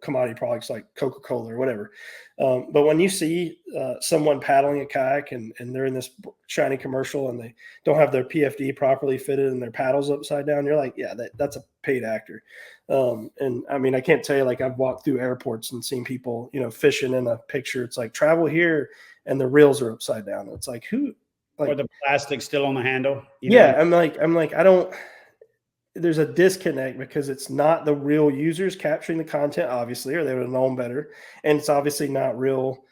commodity products like Coca-Cola or whatever. But when you see someone paddling a kayak and they're in this shiny commercial and they don't have their PFD properly fitted and their paddles upside down, you're like, yeah, that's a paid actor. And I mean, I can't tell you, like, I've walked through airports and seen people, fishing in a picture. It's like, travel here, and the reels are upside down. It's like, who? Like, or the plastic still on the handle. Yeah, I'm like, I don't. There's a disconnect, because it's not the real users capturing the content, obviously, or they would have known better. And it's obviously not real,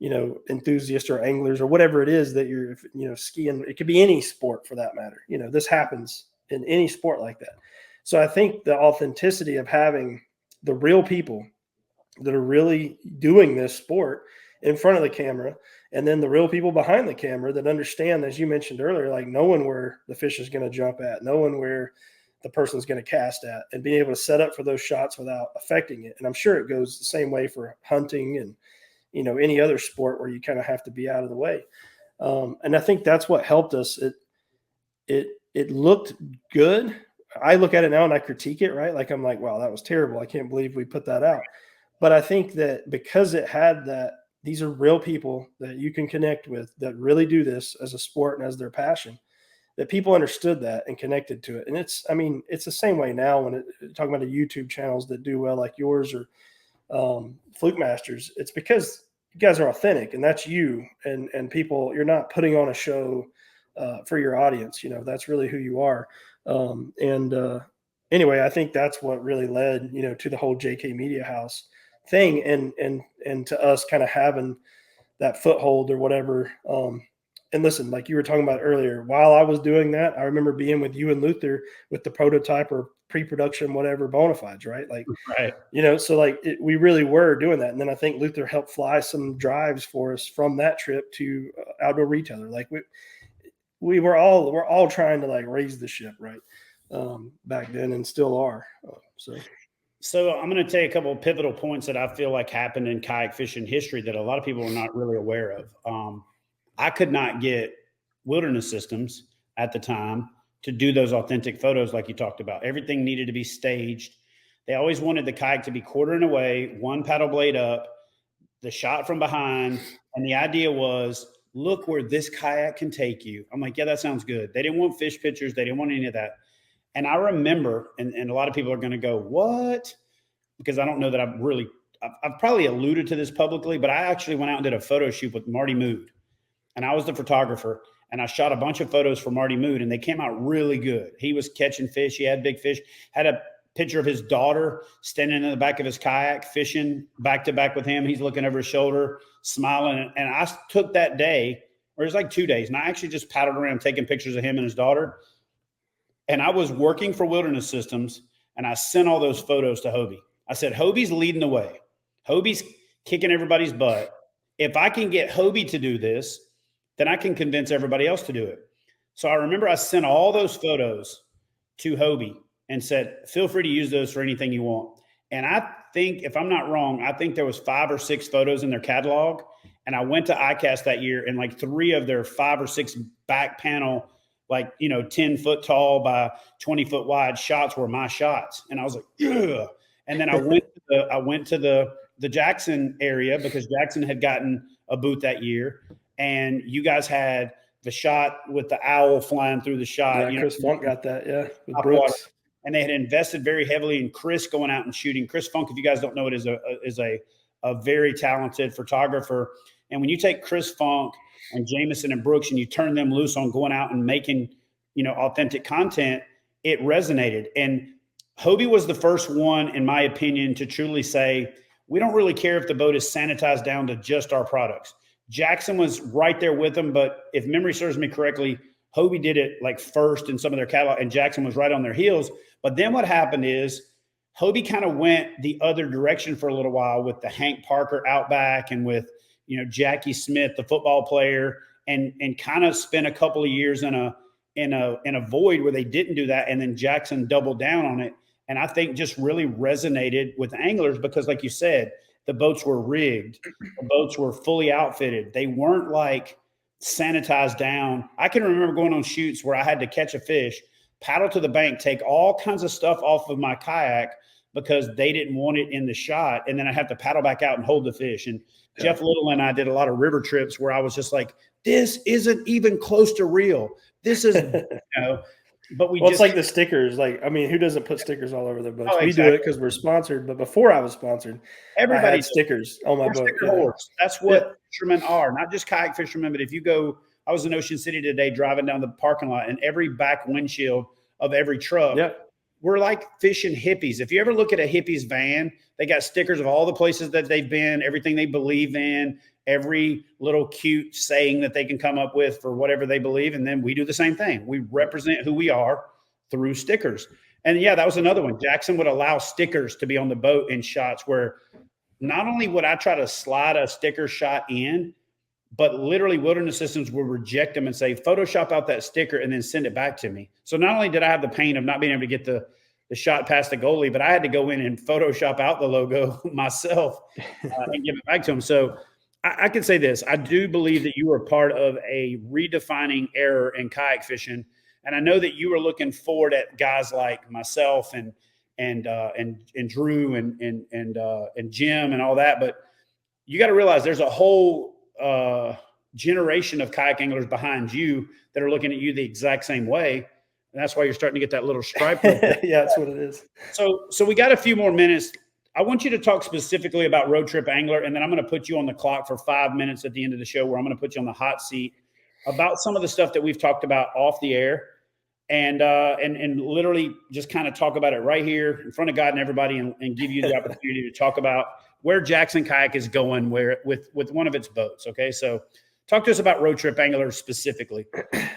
enthusiasts or anglers or whatever it is that you're, skiing. It could be any sport for that matter. This happens in any sport like that. So I think the authenticity of having the real people that are really doing this sport in front of the camera, and then the real people behind the camera that understand, as you mentioned earlier, like knowing where the fish is going to jump at, knowing where the person's going to cast at, and being able to set up for those shots without affecting it. And I'm sure it goes the same way for hunting and, any other sport where you kind of have to be out of the way. And I think that's what helped us. It looked good. I look at it now and I critique it, right? Like, I'm like, wow, that was terrible. I can't believe we put that out. But I think that because it had that, these are real people that you can connect with that really do this as a sport and as their passion, that people understood that and connected to it. And it's the same way now when talking about the YouTube channels that do well, like yours or Fluke Masters. It's because you guys are authentic, and that's you, and people, you're not putting on a show for your audience. That's really who you are. Anyway, I think that's what really led, to the whole JK Media House thing, and to us kind of having that foothold or whatever. And listen, like you were talking about earlier, while I was doing that, I remember being with you and Luther with the prototype or pre-production, whatever, Bonafides, right? Like, right. So like we really were doing that. And then I think Luther helped fly some drives for us from that trip to Outdoor Retailer. Like we're all trying to like raise the ship, right? Back then, and still are. So I'm going to take a couple of pivotal points that I feel like happened in kayak fishing history that a lot of people are not really aware of. I could not get Wilderness Systems at the time to do those authentic photos like you talked about. Everything needed to be staged. They always wanted the kayak to be quartering away, one paddle blade up, the shot from behind. And the idea was, look where this kayak can take you. I'm like, yeah, that sounds good. They didn't want fish pictures. They didn't want any of that. And I remember, and a lot of people are going to go, what? Because I don't know that I've probably alluded to this publicly, but I actually went out and did a photo shoot with Marty Mood. And I was the photographer. and I shot a bunch of photos for Marty Mood, and they came out really good. He was catching fish. He had big fish. Had a picture of his daughter standing in the back of his kayak, fishing back to back with him. He's looking over his shoulder, smiling. And I took that day, or it was like 2 days, and I actually just paddled around taking pictures of him and his daughter. And I was working for Wilderness Systems, and I sent all those photos to Hobie. I said, Hobie's leading the way. Hobie's kicking everybody's butt. If I can get Hobie to do this, then I can convince everybody else to do it. So I remember I sent all those photos to Hobie and said, feel free to use those for anything you want. And I think, if I'm not wrong, I think there was 5 or 6 photos in their catalog. And I went to ICAST that year, and like 3 of their 5 or 6 back panel, like, 10 foot tall by 20 foot wide shots were my shots. And I was like, ugh. And then I went to the Jackson area, because Jackson had gotten a booth that year. And you guys had the shot with the owl flying through the shot. Yeah, Chris Funk got that, with Brooks. And they had invested very heavily in Chris going out and shooting. Chris Funk, if you guys don't know it, is a very talented photographer. And when you take Chris Funk and Jameson and Brooks and you turn them loose on going out and making, authentic content, it resonated. And Hobie was the first one, in my opinion, to truly say, we don't really care if the boat is sanitized down to just our products. Jackson was right there with them, but if memory serves me correctly, Hobie did it like first in some of their catalog, and Jackson was right on their heels. But then what happened is Hobie kind of went the other direction for a little while with the Hank Parker Outback and with, Jackie Smith, the football player, and kind of spent a couple of years in a void where they didn't do that. And then Jackson doubled down on it. And I think just really resonated with anglers because, like you said, the boats were rigged. The boats were fully outfitted. They weren't like sanitized down. I can remember going on shoots where I had to catch a fish, paddle to the bank, take all kinds of stuff off of my kayak because they didn't want it in the shot. And then I have to paddle back out and hold the fish. And Jeff Little and I did a lot of river trips where I was just like, this isn't even close to real. This is, but it's like the stickers. Like, I mean, who doesn't put stickers all over their boats? We do it because we're sponsored. But before I was sponsored, everybody had stickers on my boat. That's what fishermen are, not just kayak fishermen. But if you go, I was in Ocean City today driving down the parking lot, and every back windshield of every truck, we're like fishing hippies. If you ever look at a hippie's van, they got stickers of all the places that they've been, everything they believe in, every little cute saying that they can come up with for whatever they believe. And then we do the same thing. We represent who we are through stickers. And that was another one. Jackson would allow stickers to be on the boat in shots where not only would I try to slide a sticker shot in, but literally Wilderness Systems would reject them and say, Photoshop out that sticker and then send it back to me. So not only did I have the pain of not being able to get the shot past the goalie, but I had to go in and Photoshop out the logo myself and give it back to him. So I can say this. I do believe that you are part of a redefining era in kayak fishing. And I know that you are looking forward at guys like myself and Drew and Jim and all that. But you got to realize there's a whole generation of kayak anglers behind you that are looking at you the exact same way. And that's why you're starting to get that little stripe. That's what it is. So we got a few more minutes. I want you to talk specifically about Road Trip Angler, and then I'm going to put you on the clock for 5 minutes at the end of the show where I'm going to put you on the hot seat about some of the stuff that we've talked about off the air and literally just kind of talk about it right here in front of God and everybody and give you the opportunity to talk about where Jackson Kayak is going with one of its boats. Okay, so talk to us about Road Trip Angler specifically.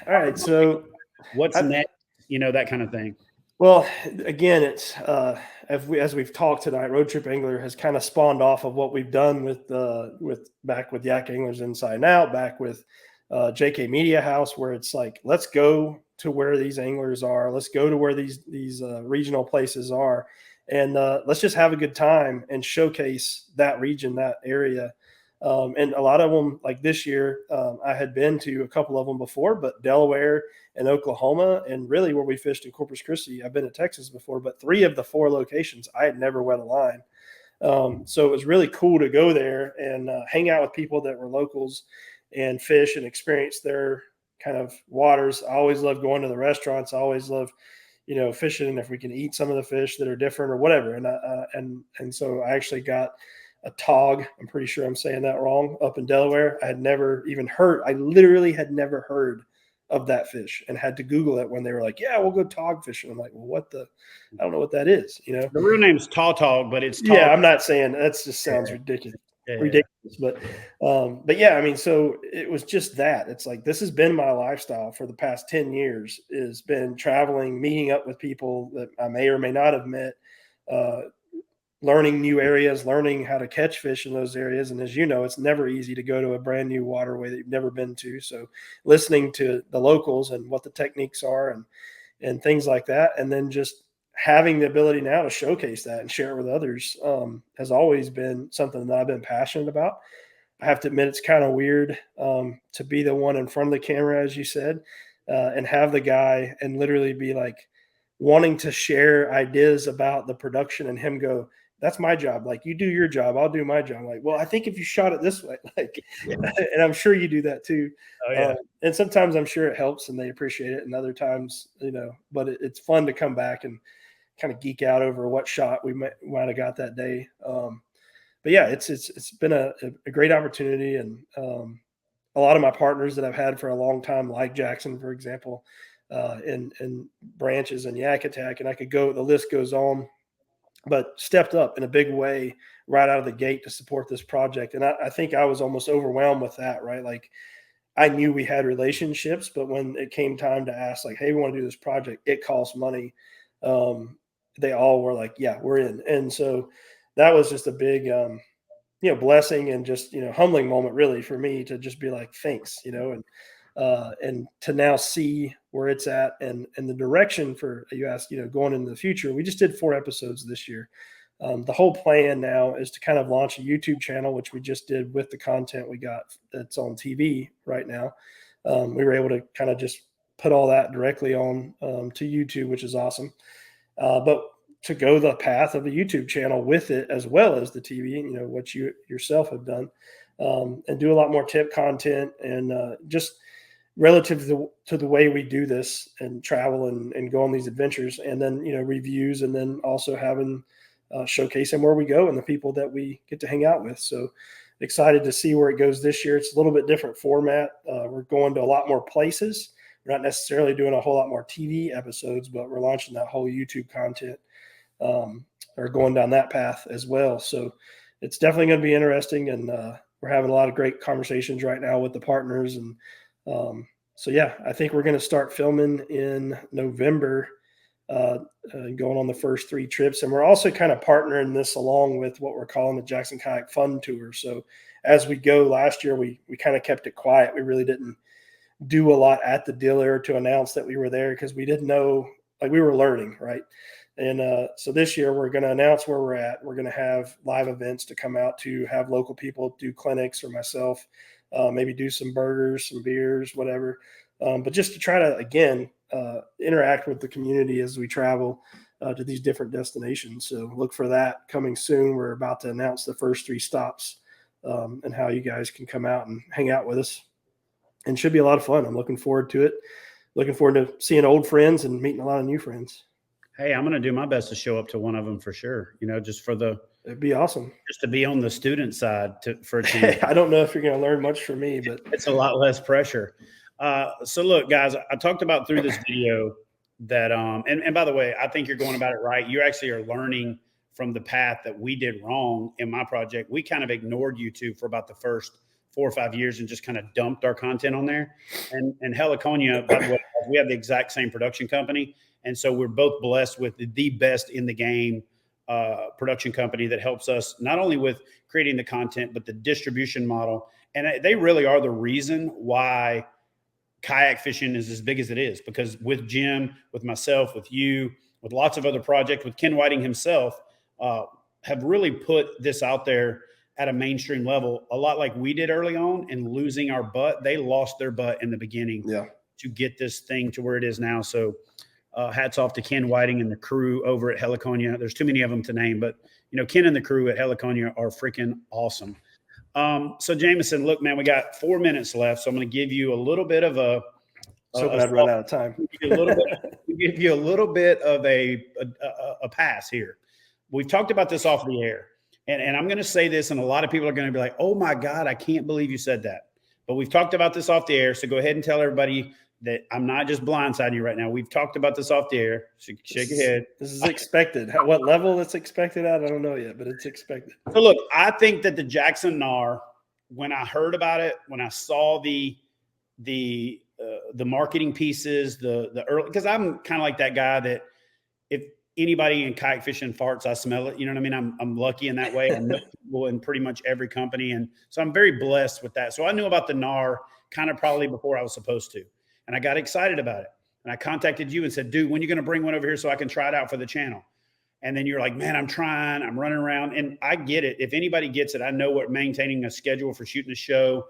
All right, so what's next? That kind of thing. Well, again, it's as we've talked tonight, Road Trip Angler has kind of spawned off of what we've done with Yak Anglers Inside and Out, back with JK Media House, where it's like, let's go to where these anglers are, let's go to where these regional places are, and let's just have a good time and showcase that region, that area. And a lot of them, like this year, I had been to a couple of them before, but Delaware and Oklahoma, and really where we fished in Corpus Christi, I've been to Texas before, but 3 of the 4 locations I had never wet a line. So it was really cool to go there and hang out with people that were locals and fish and experience their kind of waters. I always love going to the restaurants. I always love, fishing, and if we can eat some of the fish that are different or whatever. And so I actually got a tog, I'm pretty sure I'm saying that wrong, up in Delaware. I had never even heard, I literally had never heard of that fish and had to Google it when they were like, yeah, we'll go tog fishing. I'm like, well, I don't know what that is, you know? The real name's Tautog, but it's Yeah, I'm not saying that just sounds ridiculous. Yeah. Ridiculous, but yeah, I mean, so it was just that. It's like this has been my lifestyle for the past 10 years. Is been traveling, meeting up with people that I may or may not have met, learning new areas, learning how to catch fish in those areas. And as you know, it's never easy to go to a brand new waterway that you've never been to. So listening to the locals and what the techniques are and things like that, and then just having the ability now to showcase that and share it with others has always been something that I've been passionate about. I have to admit, it's kind of weird to be the one in front of the camera, as you said, and have the guy and literally be like wanting to share ideas about the production and him go, that's my job. Like, you do your job, I'll do my job. I'm like, well, I think if you shot it this way, like, and I'm sure you do that too. Oh, yeah. And sometimes I'm sure it helps and they appreciate it. And other times, you know, but it's fun to come back and kind of geek out over what shot we might have got that day. But yeah, it's been a great opportunity. And a lot of my partners that I've had for a long time, like Jackson, for example, and Branches and YakAttack, and I could go, the list goes on, but stepped up in a big way right out of the gate to support this project. And I think I was almost overwhelmed with that, right? Like, I knew we had relationships, but when it came time to ask, like, hey, we want to do this project, it costs money. They all were like, yeah, we're in. And so that was just a big, blessing and just, humbling moment really for me to just be like, thanks, and to now see where it's at and the direction for, you asked, going into the future. We just did 4 episodes this year. The whole plan now is to kind of launch a YouTube channel, which we just did with the content we got that's on TV right now. We were able to kind of just put all that directly on to YouTube, which is awesome. But to go the path of a YouTube channel with it, as well as the TV, what you yourself have done, and do a lot more tip content and just relative to the way we do this and travel and go on these adventures, and then, reviews, and then also having showcasing where we go and the people that we get to hang out with. So excited to see where it goes this year. It's a little bit different format. We're going to a lot more places. We're not necessarily doing a whole lot more TV episodes, but we're launching that whole YouTube content, or going down that path as well. So it's definitely going to be interesting. And we're having a lot of great conversations right now with the partners. And so, yeah, I think we're going to start filming in November, going on the first 3 trips. And we're also kind of partnering this along with what we're calling the Jackson Kayak Fun Tour. So as we go, last year, we kind of kept it quiet. We really didn't do a lot at the dealer to announce that we were there because we didn't know, like, we were learning, right? And so this year we're going to announce where we're at. We're going to have live events to come out to, have local people do clinics, or myself, maybe do some burgers, some beers, whatever. But just to try to, again, interact with the community as we travel to these different destinations. So look for that coming soon. We're about to announce the first 3 stops and how you guys can come out and hang out with us. And should be a lot of fun. I'm looking forward to it. Looking forward to seeing old friends and meeting a lot of new friends. Hey, I'm going to do my best to show up to one of them for sure. Just for it'd be awesome. Just to be on the student side for a team. I don't know if you're going to learn much from me, but it's a lot less pressure. So look, guys, I talked about through this video that, and by the way, I think you're going about it right. You actually are learning from the path that we did wrong in my project. We kind of ignored YouTube for about the first 4 or 5 years and just kind of dumped our content on there. And Heliconia, by the way, we have the exact same production company. And so we're both blessed with the best in the game production company that helps us not only with creating the content, but the distribution model. And they really are the reason why kayak fishing is as big as it is, because with Jim, with myself, with you, with lots of other projects, with Ken Whiting himself, have really put this out there at a mainstream level, a lot like we did early on, and losing our butt. They lost their butt in the beginning to get this thing to where it is now. So hats off to Ken Whiting and the crew over at Heliconia. There's too many of them to name, but Ken and the crew at Heliconia are freaking awesome. So Jameson, look, man, we got 4 minutes left. So I'm going to give you a little bit of a, I'd run out of time. give you a little bit of a pass here. We've talked about this off the air, and I'm going to say this, and a lot of people are going to be like, oh my God, I can't believe you said that. But we've talked about this off the air. So go ahead and tell everybody that I'm not just blindsiding you right now. We've talked about this off the air. Shake your head. This is expected. What level it's expected at, I don't know yet, but it's expected. So look, I think that the Jackson NAR, when I heard about it, when I saw the marketing pieces, the early, because I'm kind of like that guy that if anybody in kayak fishing farts, I smell it. You know what I mean? I'm lucky in that way. I know people in pretty much every company. And so I'm very blessed with that. So I knew about the NAR kind of probably before I was supposed to. And I got excited about it. And I contacted you and said, dude, when are you going to bring one over here so I can try it out for the channel? And then you're like, man, I'm trying, I'm running around. And I get it. If anybody gets it, I know what maintaining a schedule for shooting a show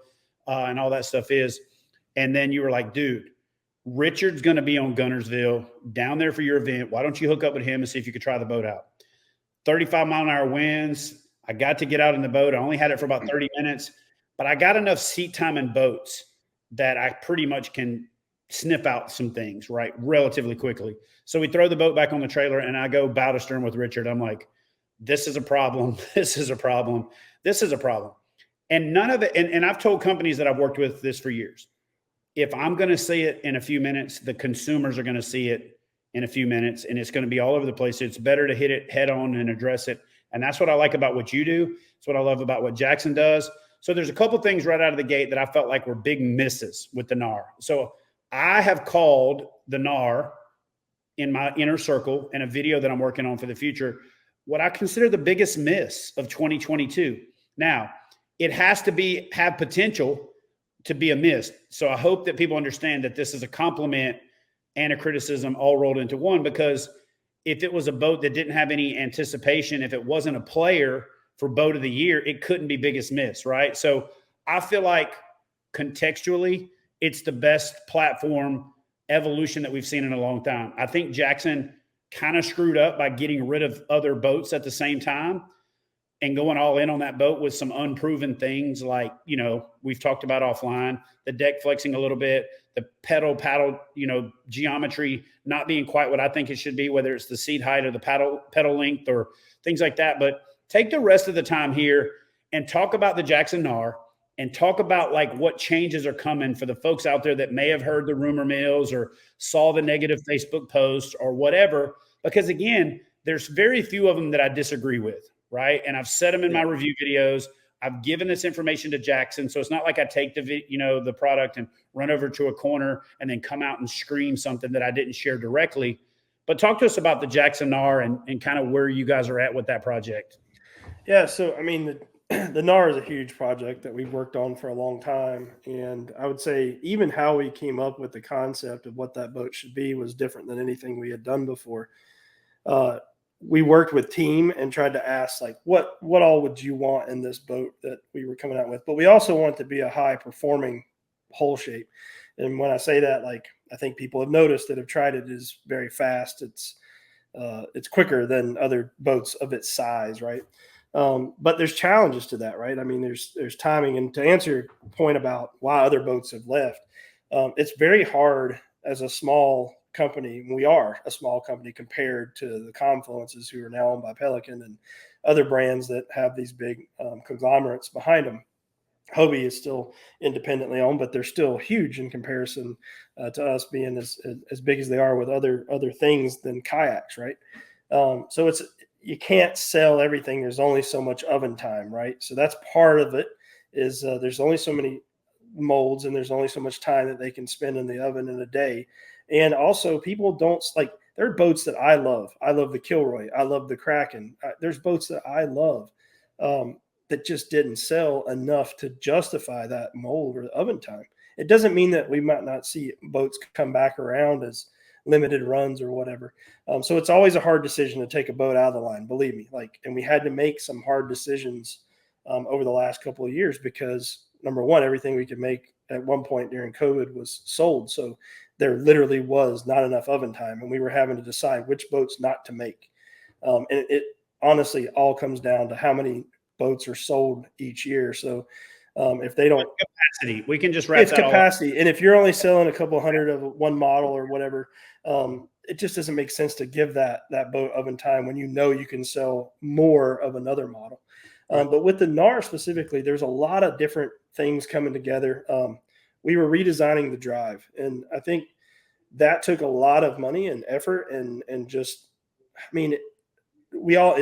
and all that stuff is. And then you were like, dude, Richard's going to be on Gunnersville down there for your event. Why don't you hook up with him and see if you could try the boat out? 35-mile-an-hour winds. I got to get out in the boat. I only had it for about 30 minutes, but I got enough seat time in boats that I pretty much can sniff out some things, right, relatively quickly. So we throw the boat back on the trailer, and I go bow to stern with Richard. I'm like, this is a problem. This is a problem. This is a problem. And none of it, and I've told companies that I've worked with this for years. If I'm going to see it in a few minutes, the consumers are going to see it in a few minutes, and it's going to be all over the place. It's better to hit it head on and address it. And that's what I like about what you do. It's what I love about what Jackson does. So there's a couple things right out of the gate that I felt like were big misses with the NAR. So I have called the NAR in my inner circle in a video that I'm working on for the future, what I consider the biggest miss of 2022. Now, it has to have potential to be a miss. So I hope that people understand that this is a compliment and a criticism all rolled into one, because if it was a boat that didn't have any anticipation, if it wasn't a player for boat of the year, it couldn't be biggest miss, right? So I feel like contextually, it's the best platform evolution that we've seen in a long time. I think Jackson kind of screwed up by getting rid of other boats at the same time and going all in on that boat with some unproven things like, you know, we've talked about offline, the deck flexing a little bit, the paddle, you know, geometry not being quite what I think it should be, whether it's the seat height or the pedal length or things like that. But take the rest of the time here and talk about the Jackson NAR and talk about like what changes are coming for the folks out there that may have heard the rumor mills or saw the negative Facebook posts or whatever. Because again, there's very few of them that I disagree with. Right. And I've said them in my review videos. I've given this information to Jackson. So it's not like I take the product and run over to a corner and then come out and scream something that I didn't share directly. But talk to us about the Jackson NAR and kind of where you guys are at with that project. Yeah. So, I mean, the NAR is a huge project that we've worked on for a long time. And I would say even how we came up with the concept of what that boat should be was different than anything we had done before. We worked with team and tried to ask like, what all would you want in this boat that we were coming out with? But we also want it to be a high performing hull shape. And when I say that, like, I think people have noticed that have tried it, is very fast. It's quicker than other boats of its size. Right. But there's challenges to that, right? I mean, there's timing. And to answer your point about why other boats have left, it's very hard as a small company. We are a small company compared to the Confluences who are now owned by Pelican and other brands that have these big conglomerates behind them. Hobie is still independently owned, but they're still huge in comparison to us being as big as they are with other things than kayaks, right? So you can't sell everything. There's only so much oven time, right? So that's part of it. Is there's only so many molds and there's only so much time that they can spend in the oven in a day. And also people don't like, there are boats that I love. I love the Kilroy. I love the Kraken. There's boats that I love that just didn't sell enough to justify that mold or the oven time. It doesn't mean that we might not see boats come back around as limited runs or whatever. So it's always a hard decision to take a boat out of the line, believe me. And we had to make some hard decisions over the last couple of years because, number one, everything we could make at one point during COVID was sold. So there literally was not enough oven time, and we were having to decide which boats not to make. And it honestly all comes down to how many boats are sold each year. So if they don't capacity, we can just wrap it's that capacity. all. And if you're only selling a couple hundred of one model or whatever, it just doesn't make sense to give that boat oven time when you know you can sell more of another model. But with the NAR specifically, there's a lot of different things coming together. we were redesigning the drive. And I think that took a lot of money and effort and just, I mean, we all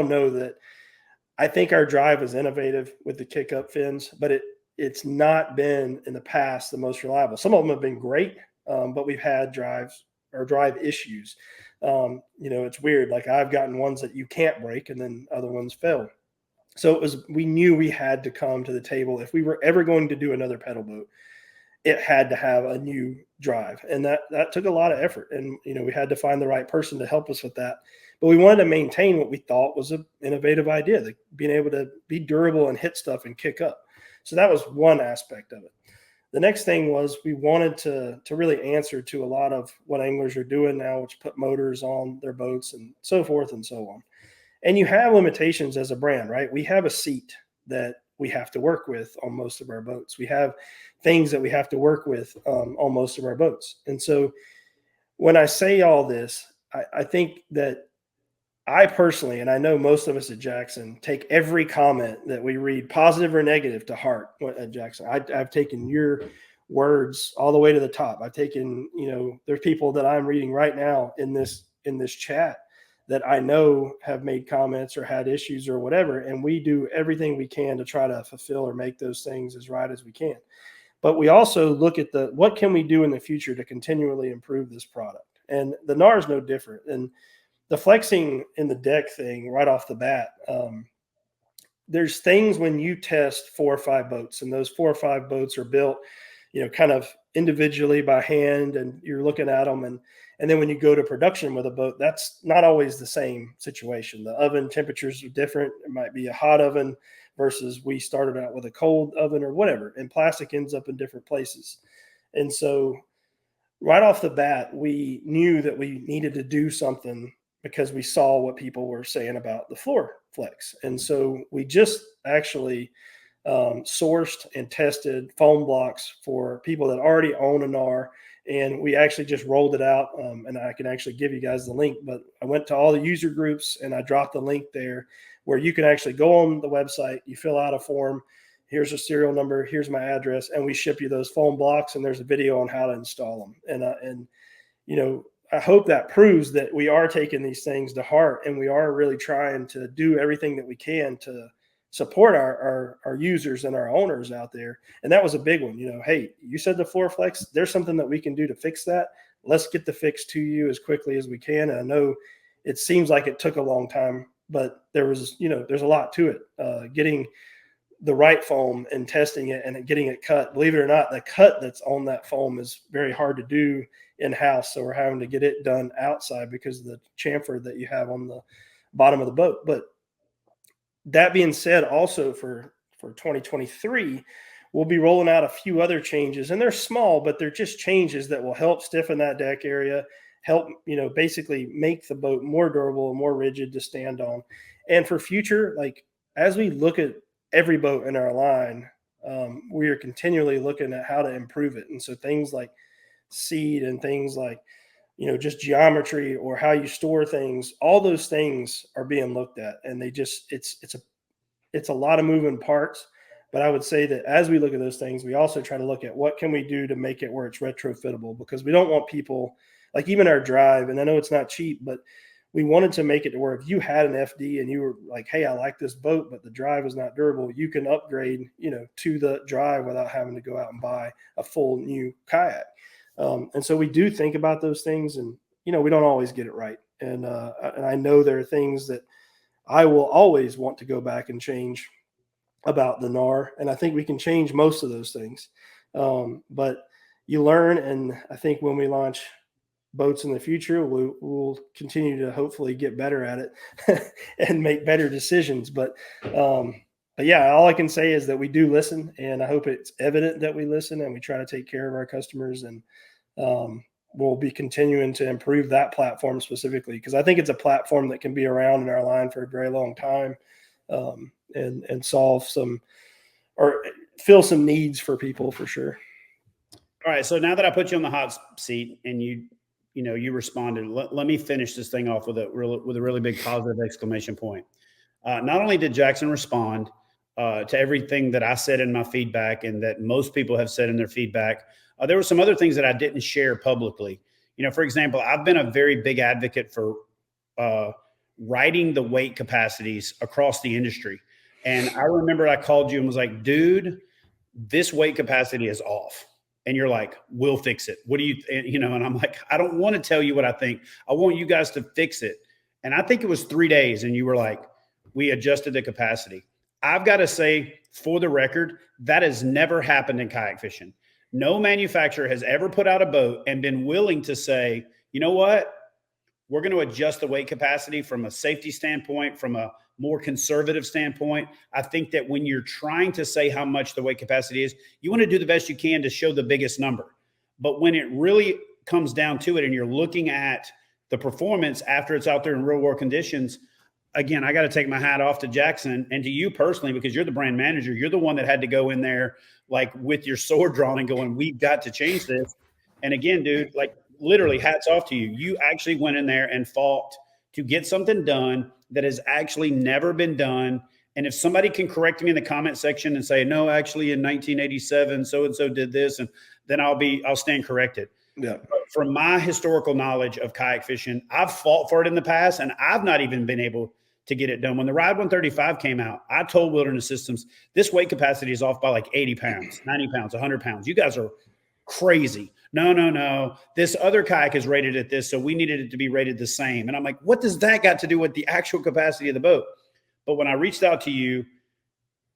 know that I think our drive is innovative with the kick up fins, but it's not been in the past the most reliable. Some of them have been great, but we've had drive issues. It's weird. Like I've gotten ones that you can't break and then other ones fail. So we knew we had to come to the table. If we were ever going to do another pedal boat, it had to have a new drive. And that took a lot of effort. And, we had to find the right person to help us with that. But we wanted to maintain what we thought was an innovative idea, like being able to be durable and hit stuff and kick up. So that was one aspect of it. The next thing was we wanted to really answer to a lot of what anglers are doing now, which put motors on their boats and so forth and so on. And you have limitations as a brand, right? We have a seat that we have to work with on most of our boats. We have things that we have to work with on most of our boats. And so when I say all this, I think that I personally, and I know most of us at Jackson, take every comment that we read, positive or negative, to heart at Jackson. I've taken your words all the way to the top. I've taken, there's people that I'm reading right now in this chat that I know have made comments or had issues or whatever. And we do everything we can to try to fulfill or make those things as right as we can. But we also look at what can we do in the future to continually improve this product? And the NAR is no different. And the flexing in the deck thing right off the bat, there's things when you test 4 or 5 boats, and those 4 or 5 boats are built, kind of individually by hand, and you're looking at them. And then when you go to production with a boat, that's not always the same situation. The oven temperatures are different. It might be a hot oven versus we started out with a cold oven or whatever, and plastic ends up in different places. And so right off the bat, we knew that we needed to do something because we saw what people were saying about the floor flex. And so we just actually sourced and tested foam blocks for people that already own a NAR. And we actually just rolled it out. And I can actually give you guys the link, but I went to all the user groups and I dropped the link there where you can actually go on the website, you fill out a form, here's a serial number, here's my address, and we ship you those foam blocks, and there's a video on how to install them. And I hope that proves that we are taking these things to heart, and we are really trying to do everything that we can to support our users and our owners out there. And that was a big one. Hey, you said the floor flex, there's something that we can do to fix that. Let's get the fix to you as quickly as we can. And I know it seems like it took a long time, but there's a lot to it. Getting the right foam and testing it and getting it cut. Believe it or not, the cut that's on that foam is very hard to do in-house. So we're having to get it done outside because of the chamfer that you have on the bottom of the boat. But that being said, also for 2023, we'll be rolling out a few other changes, and they're small, but they're just changes that will help stiffen that deck area, help, basically make the boat more durable and more rigid to stand on. And for future, like as we look at every boat in our line, we are continually looking at how to improve it. And so things like seat and things like, just geometry or how you store things, all those things are being looked at. And they just, it's a lot of moving parts. But I would say that as we look at those things, we also try to look at what can we do to make it where it's retrofittable, because we don't want people, like even our drive, and I know it's not cheap, but we wanted to make it to where if you had an FD and you were like, hey, I like this boat, but the drive is not durable, you can upgrade, to the drive without having to go out and buy a full new kayak. And so we do think about those things, and, we don't always get it right. And I know there are things that I will always want to go back and change about the NAR. And I think we can change most of those things. But you learn. And I think when we launch boats in the future, we'll continue to hopefully get better at it and make better decisions. But yeah, all I can say is that we do listen, and I hope it's evident that we listen and we try to take care of our customers. And we'll be continuing to improve that platform specifically, because I think it's a platform that can be around in our line for a very long time, and solve some or fill some needs for people for sure. All right. So now that I put you on the hot seat and you responded, let me finish this thing off with a really big positive exclamation point. Not only did Jackson respond, to everything that I said in my feedback and that most people have said in their feedback. There were some other things that I didn't share publicly. For example, I've been a very big advocate for writing the weight capacities across the industry. And I remember I called you and was like, dude, this weight capacity is off. And you're like, we'll fix it. What do you, and I'm like, I don't want to tell you what I think. I want you guys to fix it. And I think it was 3 days. And you were like, we adjusted the capacity. I've got to say, for the record, that has never happened in kayak fishing. No manufacturer has ever put out a boat and been willing to say, you know what? We're going to adjust the weight capacity from a safety standpoint, from a more conservative standpoint. I think that when you're trying to say how much the weight capacity is, you want to do the best you can to show the biggest number. But when it really comes down to it and you're looking at the performance after it's out there in real world conditions, again, I got to take my hat off to Jackson and to you personally, because you're the brand manager. You're the one that had to go in there like with your sword drawn and going, we've got to change this. And again, dude, like literally hats off to you. You actually went in there and fought to get something done that has actually never been done. And if somebody can correct me in the comment section and say, no, actually in 1987, so-and-so did this, and then I'll stand corrected. Yeah. But from my historical knowledge of kayak fishing, I've fought for it in the past and I've not even been able to get it done. When the Ride 135 came out, I told Wilderness Systems, this weight capacity is off by like 80 pounds, 90 pounds, 100 pounds. You guys are crazy. No. This other kayak is rated at this, so we needed it to be rated the same. And I'm like, what does that got to do with the actual capacity of the boat? But when I reached out to you,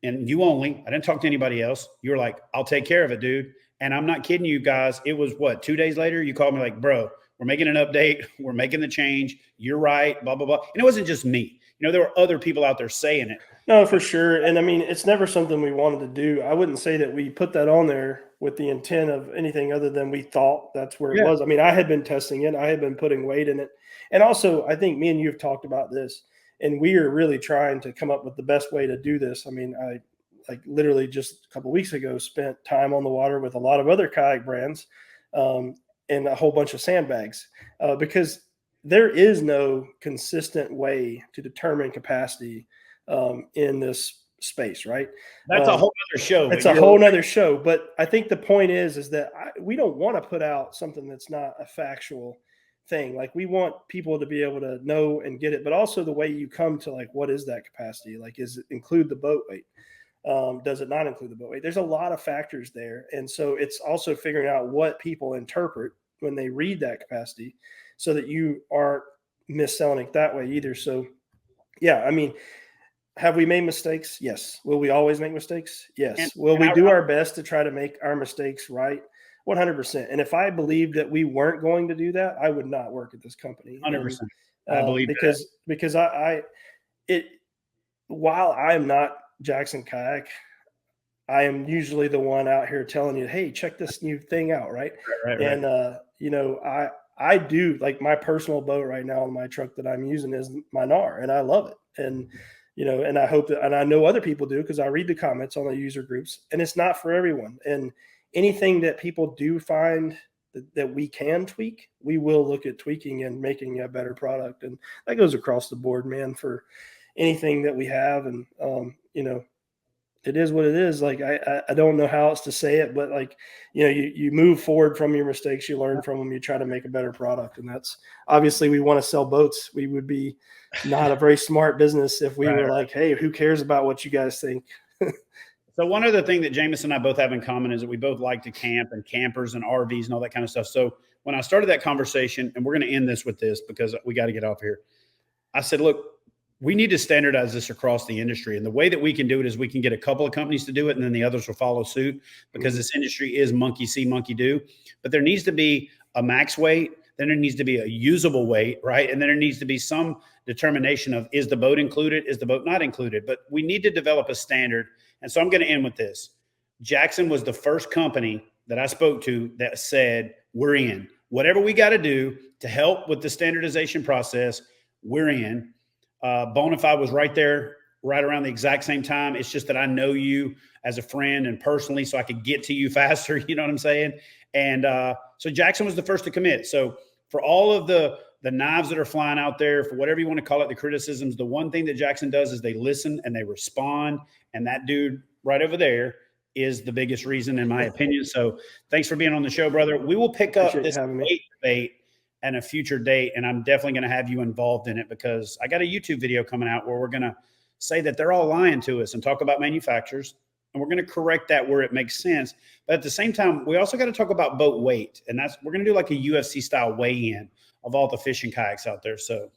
and you only, I didn't talk to anybody else, you were like, I'll take care of it, dude. And I'm not kidding you guys. It was 2 days later, you called me like, bro, we're making an update. We're making the change. You're right, blah, blah, blah. And it wasn't just me. There were other people out there saying it. No, for sure. And I mean, it's never something we wanted to do. I wouldn't say that we put that on there with the intent of anything other than we thought that's where it was. I mean, I had been testing it. I had been putting weight in it. And also, I think me and you have talked about this, and we are really trying to come up with the best way to do this. I mean, I like literally just a couple of weeks ago spent time on the water with a lot of other kayak brands and a whole bunch of sandbags because there is no consistent way to determine capacity in this space, right? That's a whole other show. It's a whole nother show. But I think the point is that we don't want to put out something that's not a factual thing. Like we want people to be able to know and get it, but also the way you come to like, what is that capacity? Like, is it include the boat weight? Does it not include the boat weight? There's a lot of factors there. And so it's also figuring out what people interpret when they read that capacity so that you aren't mis-selling it that way either. So yeah, I mean, have we made mistakes? Yes. Will we always make mistakes? Yes. Will we do our best to try to make our mistakes right? 100%. And if I believed that we weren't going to do that, I would not work at this company. 100%. I believe because while I'm not Jackson Kayak, I am usually the one out here telling you, hey, check this new thing out, right? Right. And I do, like, my personal boat right now on my truck that I'm using is my NAR, and I love it. And and I hope that, and I know other people do because I read the comments on the user groups, and it's not for everyone. And anything that people do find that we can tweak, we will look at tweaking and making a better product. And that goes across the board, man, for anything that we have. And, it is what it is. Like, I don't know how else to say it, but like, you move forward from your mistakes, you learn from them, you try to make a better product. And that's obviously, we want to sell boats. We would be not a very smart business if we were like, hey, who cares about what you guys think? So one other thing that Jameson and I both have in common is that we both like to camp and campers and RVs and all that kind of stuff. So when I started that conversation, and we're going to end this with this because we got to get off here, I said, look, we need to standardize this across the industry. And the way that we can do it is we can get a couple of companies to do it, and then the others will follow suit, because this industry is monkey see, monkey do. But there needs to be a max weight. Then there needs to be a usable weight, right? And then there needs to be some determination of, is the boat included? Is the boat not included? But we need to develop a standard. And so I'm going to end with this. Jackson was the first company that I spoke to that said, we're in. Whatever we got to do to help with the standardization process, we're in. Bonafide was right there, right around the exact same time. It's just that I know you as a friend and personally, so I could get to you faster. You know what I'm saying? And so Jackson was the first to commit. So for all of the the knives that are flying out there, for whatever you want to call it, the criticisms, the one thing that Jackson does is they listen and they respond. And that dude right over there is the biggest reason, in my opinion. So thanks for being on the show, brother. We will pick up this debate and a future date, and I'm definitely going to have you involved in it, because I got a YouTube video coming out where we're going to say that they're all lying to us and talk about manufacturers, and we're going to correct that where it makes sense. But at the same time, we also got to talk about boat weight, and we're going to do like a UFC style weigh-in of all the fishing kayaks out there. So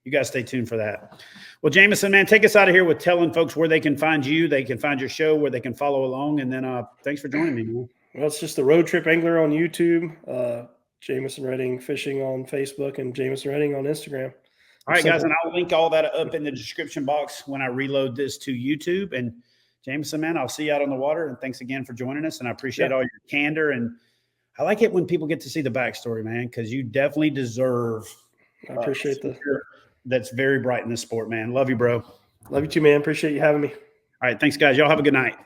you guys stay tuned for that. Well, Jameson, man, take us out of here with telling folks where they can find you, they can find your show, where they can follow along, and then thanks for joining me, man. Well, it's just the Road Trip Angler on YouTube, Jameson Redding Fishing on Facebook, and Jameson Redding on Instagram. All right, guys, and I'll link all that up in the description box when I reload this to YouTube. And Jameson, man, I'll see you out on the water, and thanks again for joining us, and I appreciate all your candor. And I like it when people get to see the backstory, man, because you definitely deserve I appreciate that's very bright in this sport, man. Love you, bro. Love you too, man. Appreciate you having me. All right, thanks, guys. Y'all have a good night.